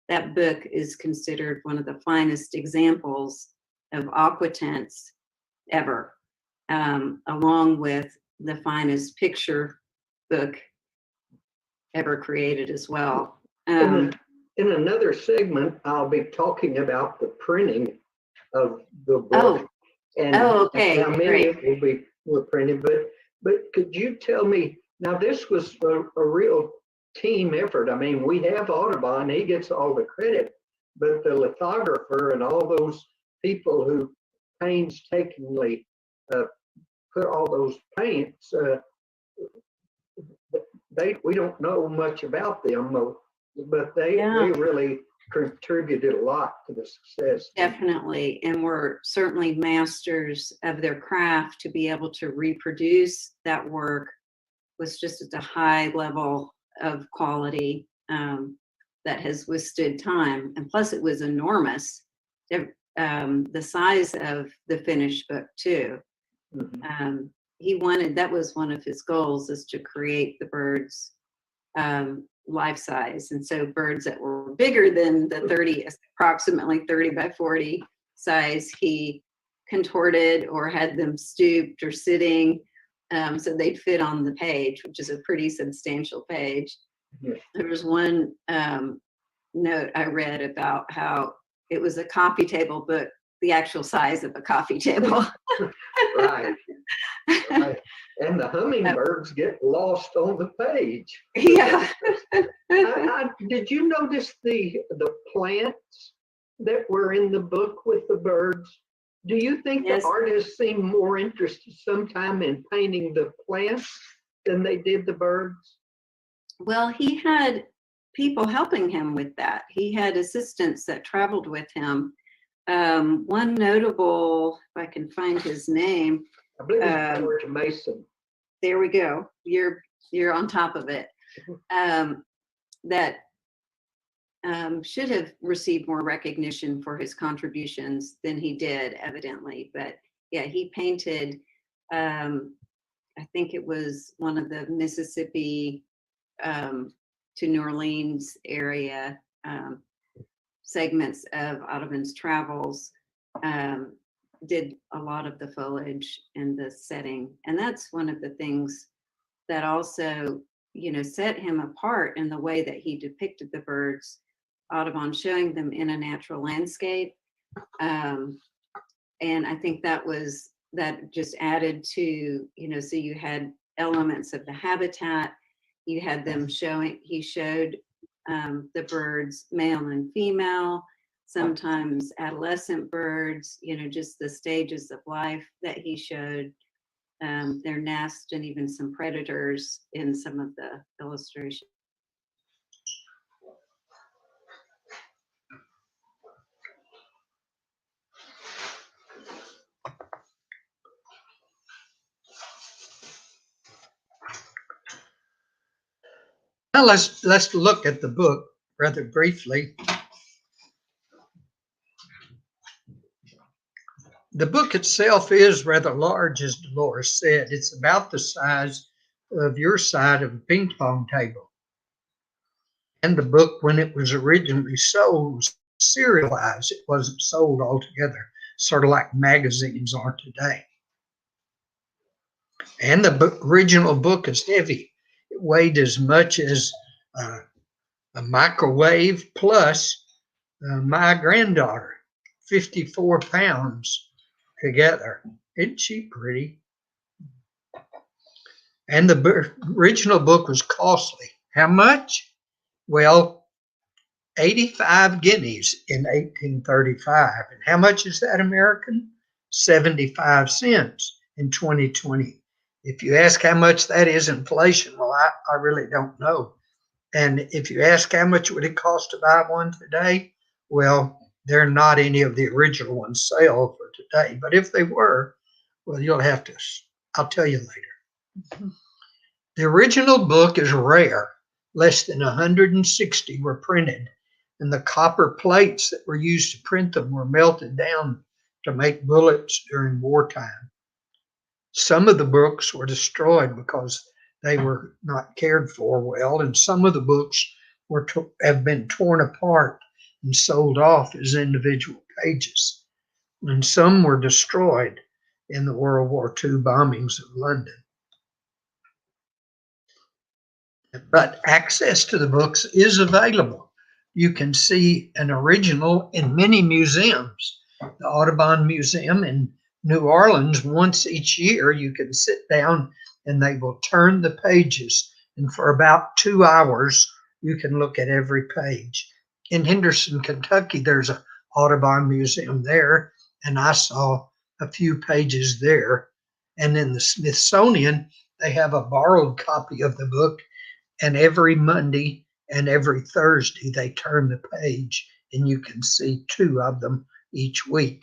that book is considered one of the finest examples of aquatints ever, along with the finest picture book ever created as well. In another segment, I'll be talking about the printing of the book and how many were printed. But could you tell me, now this was a real team effort. I mean, we have Audubon, he gets all the credit, but the lithographer and all those people who painstakingly put all those paints, we don't know much about them, but they really contributed a lot to the success. Definitely, and were certainly masters of their craft. To be able to reproduce that work was just at a high level of quality that has withstood time. And plus it was enormous, the size of the finished book too. Mm-hmm. That was one of his goals, is to create the birds life size. And so birds that were bigger than the approximately 30 by 40 size, he contorted or had them stooped or sitting, so they'd fit on the page, which is a pretty substantial page. Yeah. There was one note I read about how it was a coffee table book, the actual size of a coffee table. Right. Right. And the hummingbirds get lost on the page. Yeah. Did you notice the plants that were in the book with the birds? Do you think the artists seemed more interested sometime in painting the plants than they did the birds? Well, he had people helping him with that. He had assistants that traveled with him. One notable, if I can find his name, I believe it's George Mason. There we go. You're on top of it. That should have received more recognition for his contributions than he did, evidently. But yeah, he painted, I think it was one of the Mississippi to New Orleans area segments of Audubon's travels, did a lot of the foliage and the setting. And that's one of the things that also, set him apart in the way that he depicted the birds, Audubon showing them in a natural landscape. And I think that just added to, so you had elements of the habitat, you had them he showed the birds, male and female, sometimes adolescent birds, just the stages of life that he showed, their nest, and even some predators in some of the illustrations. Now let's look at the book rather briefly. The book itself is rather large, as Dolores said. It's about the size of your side of a ping pong table. And the book, when it was originally sold, was serialized. It wasn't sold altogether, sort of like magazines are today. And the original book is heavy. It weighed as much as a microwave plus my granddaughter, 54 pounds together. Isn't she pretty? And the original book was costly. How much? Well, 85 guineas in 1835. And how much is that American? 75 cents in 2020. If you ask how much that is inflation, well, I really don't know. And if you ask how much would it cost to buy one today, well, they're not any of the original ones sale for today. But if they were, well, I'll tell you later. The original book is rare. Less than 160 were printed, and the copper plates that were used to print them were melted down to make bullets during wartime. Some of the books were destroyed because they were not cared for well, and some of the books have been torn apart and sold off as individual pages, and some were destroyed in the World War II bombings of London. But access to the books is available. You can see an original in many museums. The Audubon Museum in New Orleans, once each year, you can sit down and they will turn the pages. And for about 2 hours, you can look at every page. In Henderson, Kentucky, there's an Audubon Museum there, and I saw a few pages there. And in the Smithsonian, they have a borrowed copy of the book, and every Monday and every Thursday they turn the page, and you can see 2 of them each week.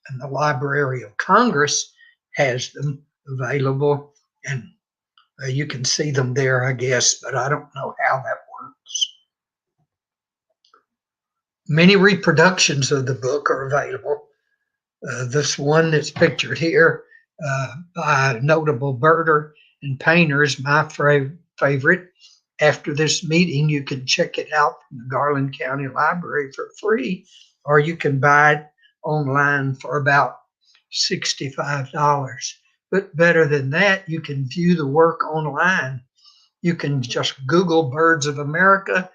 And the Library of Congress has them available, and you can see them there, I guess, but I don't know how that works. Many reproductions of the book are available. This one that's pictured here by a notable birder and painter is my favorite. After this meeting, you can check it out from the Garland County Library for free, or you can buy it online for about $65. But better than that, you can view the work online. You can just Google Birds of America,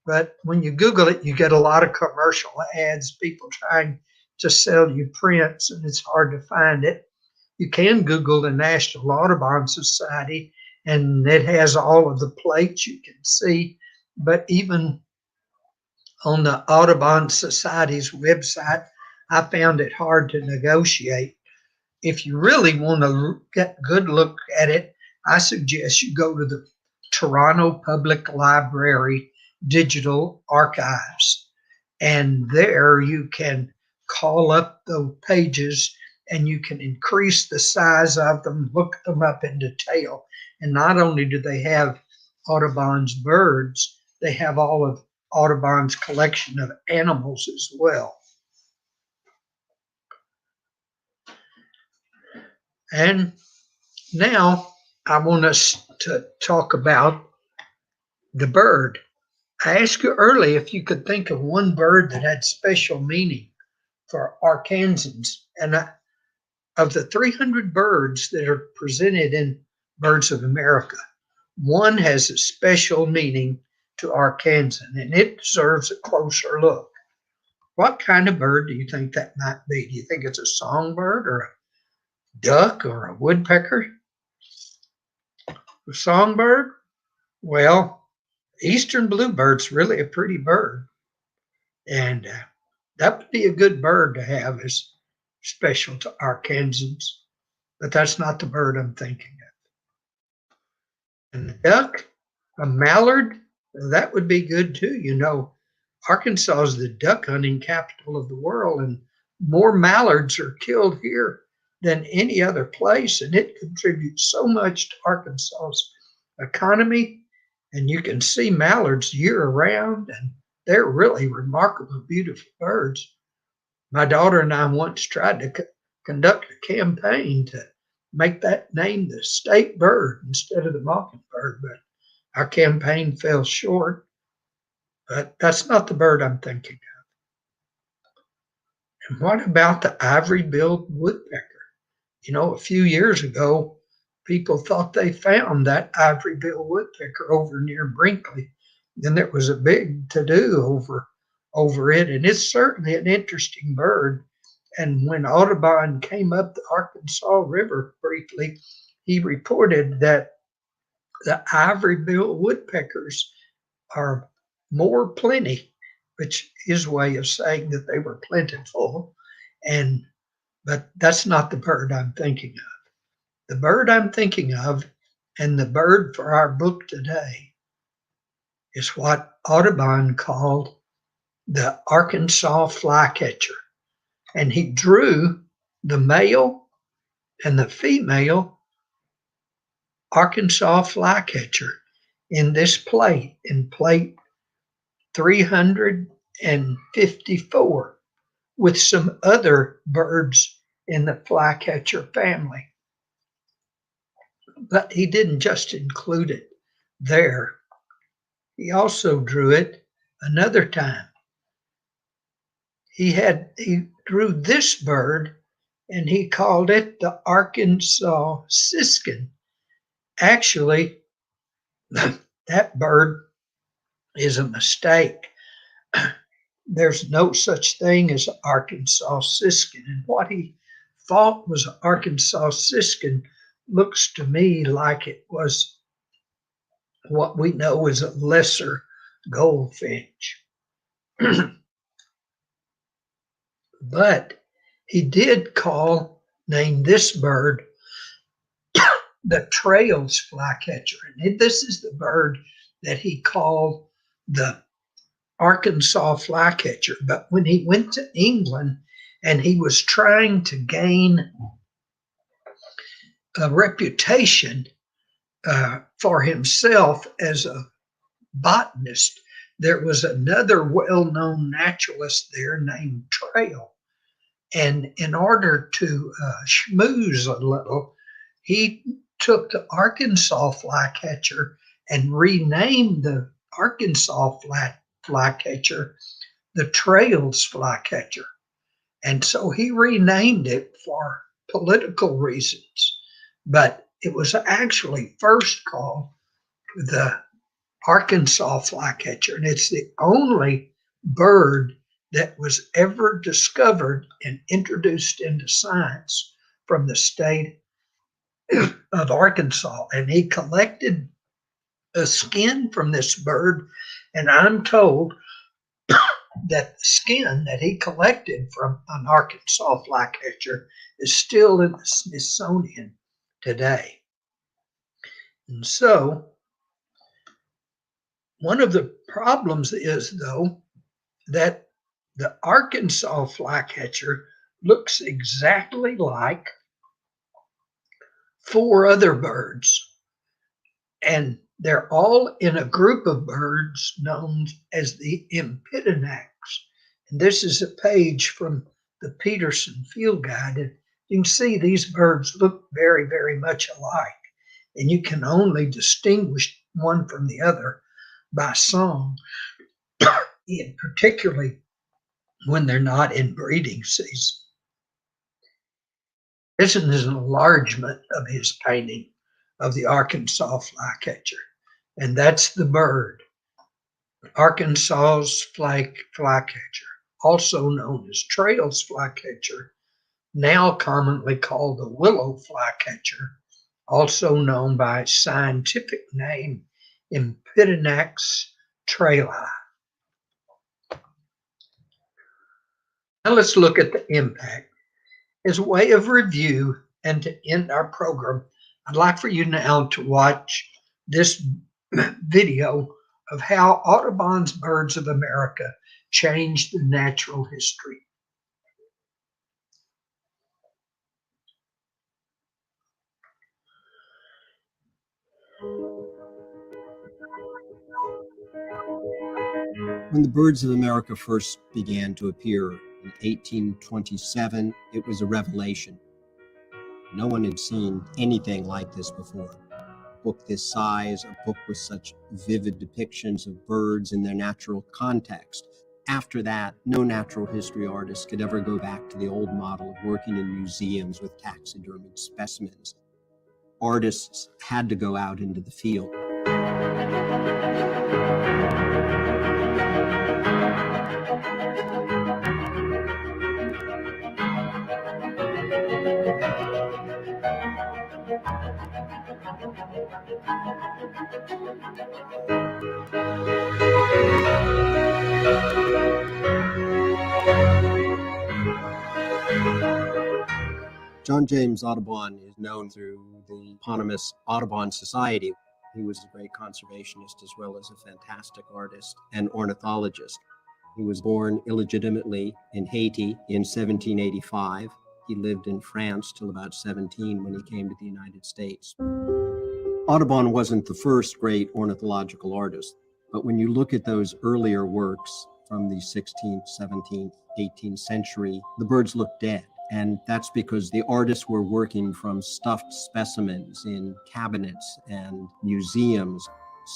but when you Google it, you get a lot of commercial ads, people trying to sell you prints, and it's hard to find it. You can Google the National Audubon Society, and it has all of the plates you can see. But even on the Audubon Society's website, I found it hard to negotiate. If you really want to get a good look at it, I suggest you go to the Toronto Public Library Digital Archives. And there you can call up the pages and you can increase the size of them, look them up in detail. And not only do they have Audubon's birds, they have all of Audubon's collection of animals as well. And now I want us to talk about the bird. I asked you earlier if you could think of one bird that had special meaning for Arkansans. And of the 300 birds that are presented in Birds of America, one has a special meaning to Arkansan, and it deserves a closer look. What kind of bird do you think that might be? Do you think it's a songbird or a duck or a woodpecker? A songbird? Well, eastern bluebird's really a pretty bird. And that would be a good bird to have as special to Arkansans, but that's not the bird I'm thinking of. And the duck, a mallard, that would be good too. You know, Arkansas is the duck hunting capital of the world, and more mallards are killed here than any other place, and it contributes so much to Arkansas's economy. And you can see mallards year round, and they're really remarkable, beautiful birds. My daughter and I once tried to conduct a campaign to make that name the state bird instead of the mockingbird, but our campaign fell short. But that's not the bird I'm thinking of. And what about the ivory-billed woodpecker? You know, a few years ago, people thought they found that ivory-billed woodpecker over near Brinkley, and there was a big to-do over it, and it's certainly an interesting bird. And when Audubon came up the Arkansas River briefly, he reported that the ivory-billed woodpeckers are more plenty, which his way of saying that they were plentiful. But that's not the bird I'm thinking of. The bird I'm thinking of, and the bird for our book today, is what Audubon called the Arkansas flycatcher. And he drew the male and the female Arkansas flycatcher in this plate, in plate 354, with some other birds in the flycatcher family. But he didn't just include it there. He also drew it another time. He drew this bird, and he called it the Arkansas siskin. Actually, that bird is a mistake. There's no such thing as Arkansas siskin. And what he thought was Arkansas siskin looks to me like it was what we know as a lesser goldfinch. But he did name this bird the Trails flycatcher. And this is the bird that he called the Arkansas flycatcher. But when he went to England and he was trying to gain a reputation for himself as a botanist, there was another well-known naturalist there named Trail. And in order to schmooze a little, he took the Arkansas flycatcher and renamed the Arkansas flycatcher the Trails flycatcher. And so he renamed it for political reasons. But it was actually first called the Arkansas flycatcher, and it's the only bird that was ever discovered and introduced into science from the state of Arkansas. And he collected a skin from this bird, and I'm told that the skin that he collected from an Arkansas flycatcher is still in the Smithsonian today. And so one of the problems is, though, that the Arkansas flycatcher looks exactly like 4 other birds, and they're all in a group of birds known as the Impidinax. And this is a page from the Peterson Field Guide, and you can see these birds look very, very much alike, and you can only distinguish one from the other by song, and particularly when they're not in breeding season. This is an enlargement of his painting of the Arkansas flycatcher, and that's the bird, Arkansas's flycatcher, also known as Trails flycatcher, now commonly called the willow flycatcher, also known by its scientific name, Impidinax traili. Now let's look at the impact. As a way of review and to end our program, I'd like for you now to watch this video of how Audubon's Birds of America changed the natural history. When the Birds of America first began to appear in 1827, it was a revelation. No one had seen anything like this before. A book this size, a book with such vivid depictions of birds in their natural context. After that, no natural history artist could ever go back to the old model of working in museums with taxidermied specimens. Artists had to go out into the field. John James Audubon is known through the eponymous Audubon Society. He was a great conservationist as well as a fantastic artist and ornithologist. He was born illegitimately in Haiti in 1785. He lived in France till about 17 when he came to the United States. Audubon wasn't the first great ornithological artist, but when you look at those earlier works from the 16th, 17th, 18th century, the birds look dead. And that's because the artists were working from stuffed specimens in cabinets and museums,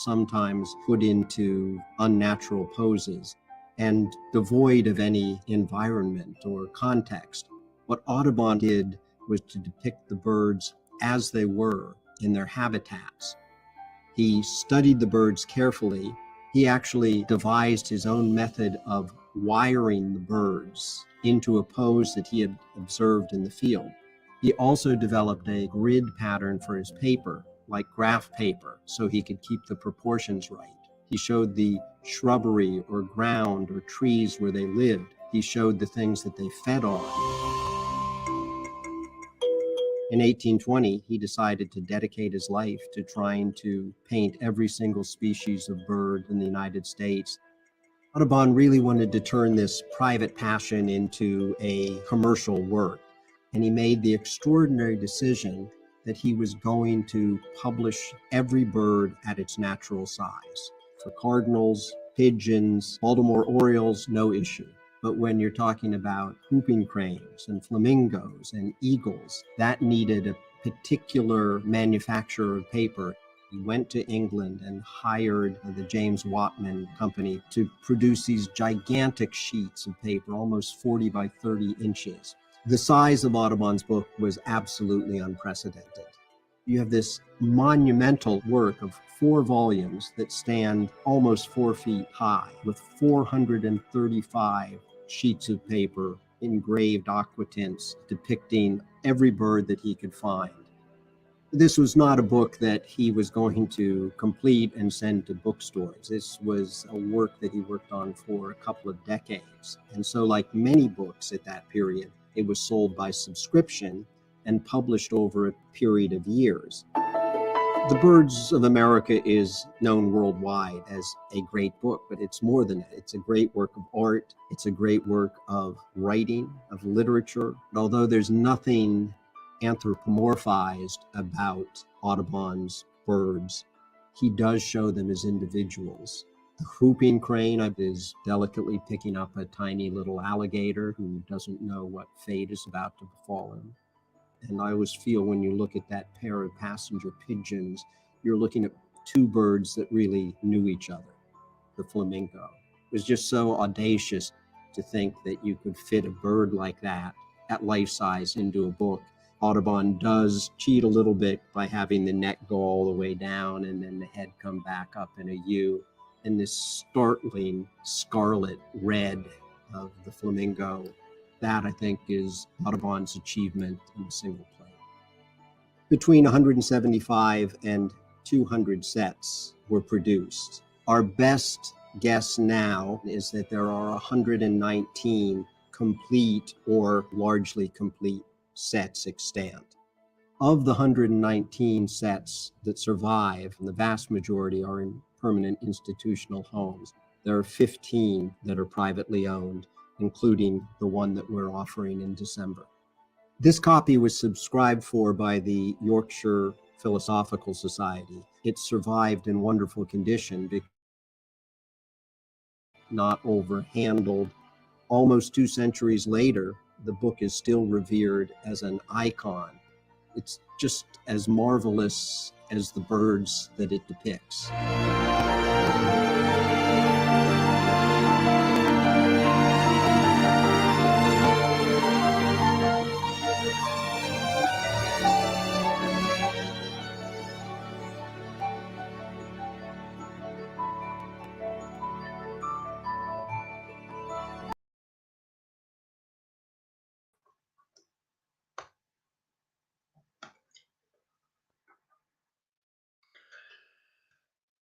sometimes put into unnatural poses and devoid of any environment or context. What Audubon did was to depict the birds as they were in their habitats. He studied the birds carefully. He actually devised his own method of wiring the birds into a pose that he had observed in the field. He also developed a grid pattern for his paper, like graph paper, so he could keep the proportions right. He showed the shrubbery or ground or trees where they lived. He showed the things that they fed on. In 1820, he decided to dedicate his life to trying to paint every single species of bird in the United States. Audubon really wanted to turn this private passion into a commercial work, and he made the extraordinary decision that he was going to publish every bird at its natural size. For cardinals, pigeons, Baltimore Orioles, no issue. But when you're talking about whooping cranes and flamingos and eagles, that needed a particular manufacturer of paper. He went to England and hired the James Watman Company to produce these gigantic sheets of paper, almost 40 by 30 inches. The size of Audubon's book was absolutely unprecedented. You have this monumental work of 4 volumes that stand almost 4 feet high, with 435 sheets of paper, engraved aquatints depicting every bird that he could find. This was not a book that he was going to complete and send to bookstores. This was a work that he worked on for a couple of decades. And so, like many books at that period, it was sold by subscription and published over a period of years. The Birds of America is known worldwide as a great book, but it's more than that. It's a great work of art. It's a great work of writing, of literature. And although there's nothing anthropomorphized about Audubon's birds, he does show them as individuals. The whooping crane is delicately picking up a tiny little alligator who doesn't know what fate is about to befall him. And I always feel when you look at that pair of passenger pigeons, you're looking at 2 birds that really knew each other. The flamingo. It was just so audacious to think that you could fit a bird like that at life size into a book. Audubon does cheat a little bit by having the neck go all the way down and then the head come back up in a U. And this startling scarlet red of the flamingo, that I think is Audubon's achievement in a single play. Between 175 and 200 sets were produced. Our best guess now is that there are 119 complete or largely complete sets extant. Of the 119 sets that survive, and the vast majority are in permanent institutional homes, there are 15 that are privately owned, including the one that we're offering in December. This copy was subscribed for by the Yorkshire Philosophical Society. It survived in wonderful condition, not overhandled. Almost 2 centuries later, the book is still revered as an icon. It's just as marvelous as the birds that it depicts.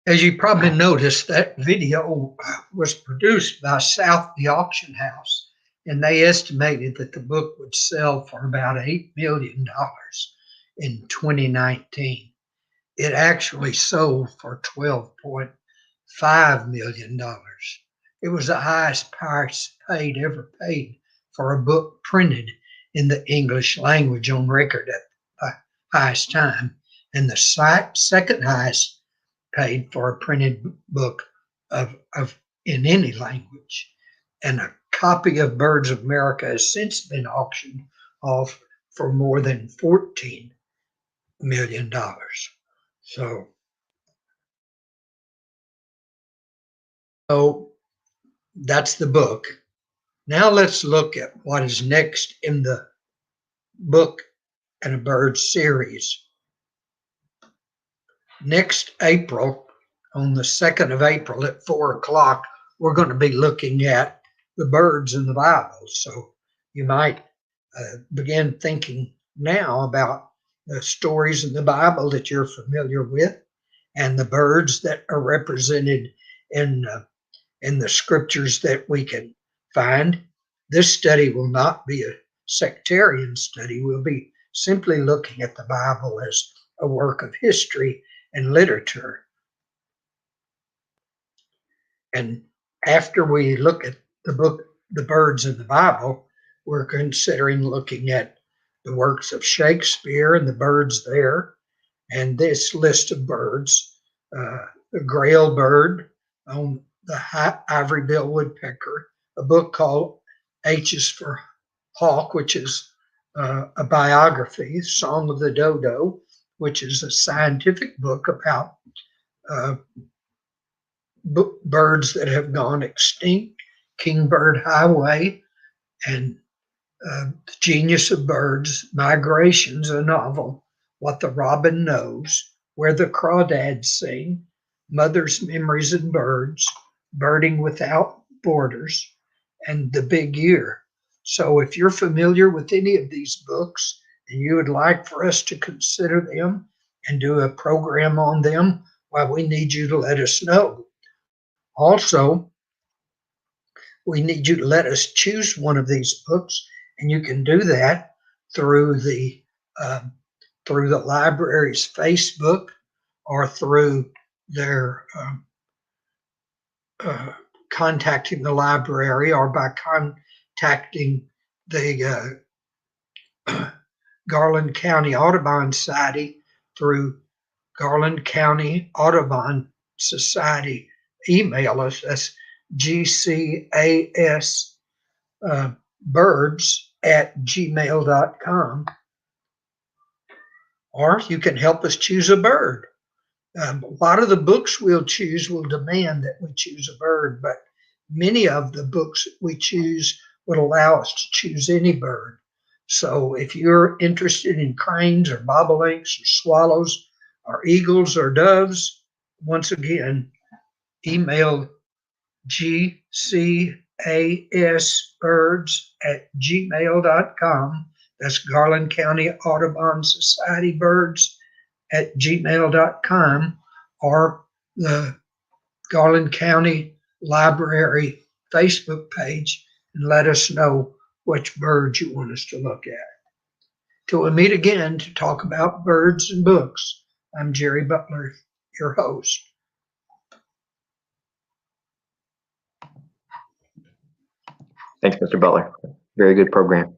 As you probably noticed, that video was produced by South the Auction House, and they estimated that the book would sell for about $8 million in 2019. It actually sold for $12.5 million. It was the highest price ever paid for a book printed in the English language on record at the highest time, and the second highest paid for a printed book of in any language. And a copy of Birds of America has since been auctioned off for more than $14 million. So that's the book. Now let's look at what is next in the Book and a Bird series. Next April, on the 2nd of April at 4 o'clock, we're going to be looking at the birds in the Bible. So you might begin thinking now about the stories in the Bible that you're familiar with and the birds that are represented in the scriptures that we can find. This study will not be a sectarian study. We'll be simply looking at the Bible as a work of history and literature. And after we look at the book, The Birds in the Bible, we're considering looking at the works of Shakespeare and the birds there, and this list of birds, the grail bird, on the ivory-bill woodpecker, a book called H is for Hawk, which is a biography, Song of the Dodo, which is a scientific book about birds that have gone extinct, Kingbird Highway, and The Genius of Birds, Migrations, a novel, What the Robin Knows, Where the Crawdads Sing, Mother's Memories and Birds, Birding Without Borders, and The Big Year. So if you're familiar with any of these books and you would like for us to consider them and do a program on them, well, we need you to let us know. Also, we need you to let us choose one of these books, and you can do that through the library's Facebook or through their contacting the library, or by contacting the Garland County Audubon Society through Garland County Audubon Society. Email us. That's gcasbirds@gmail.com. Or you can help us choose a bird. A lot of the books we'll choose will demand that we choose a bird, but many of the books we choose would allow us to choose any bird. So if you're interested in cranes or bobolinks or swallows or eagles or doves, once again, email gcasbirds@gmail.com. That's Garland County Audubon Society birds@gmail.com, or the Garland County Library Facebook page and let us know which birds you want us to look at. Till we meet again to talk about birds and books, I'm Jerry Butler, your host. Thanks, Mr. Butler. Very good program.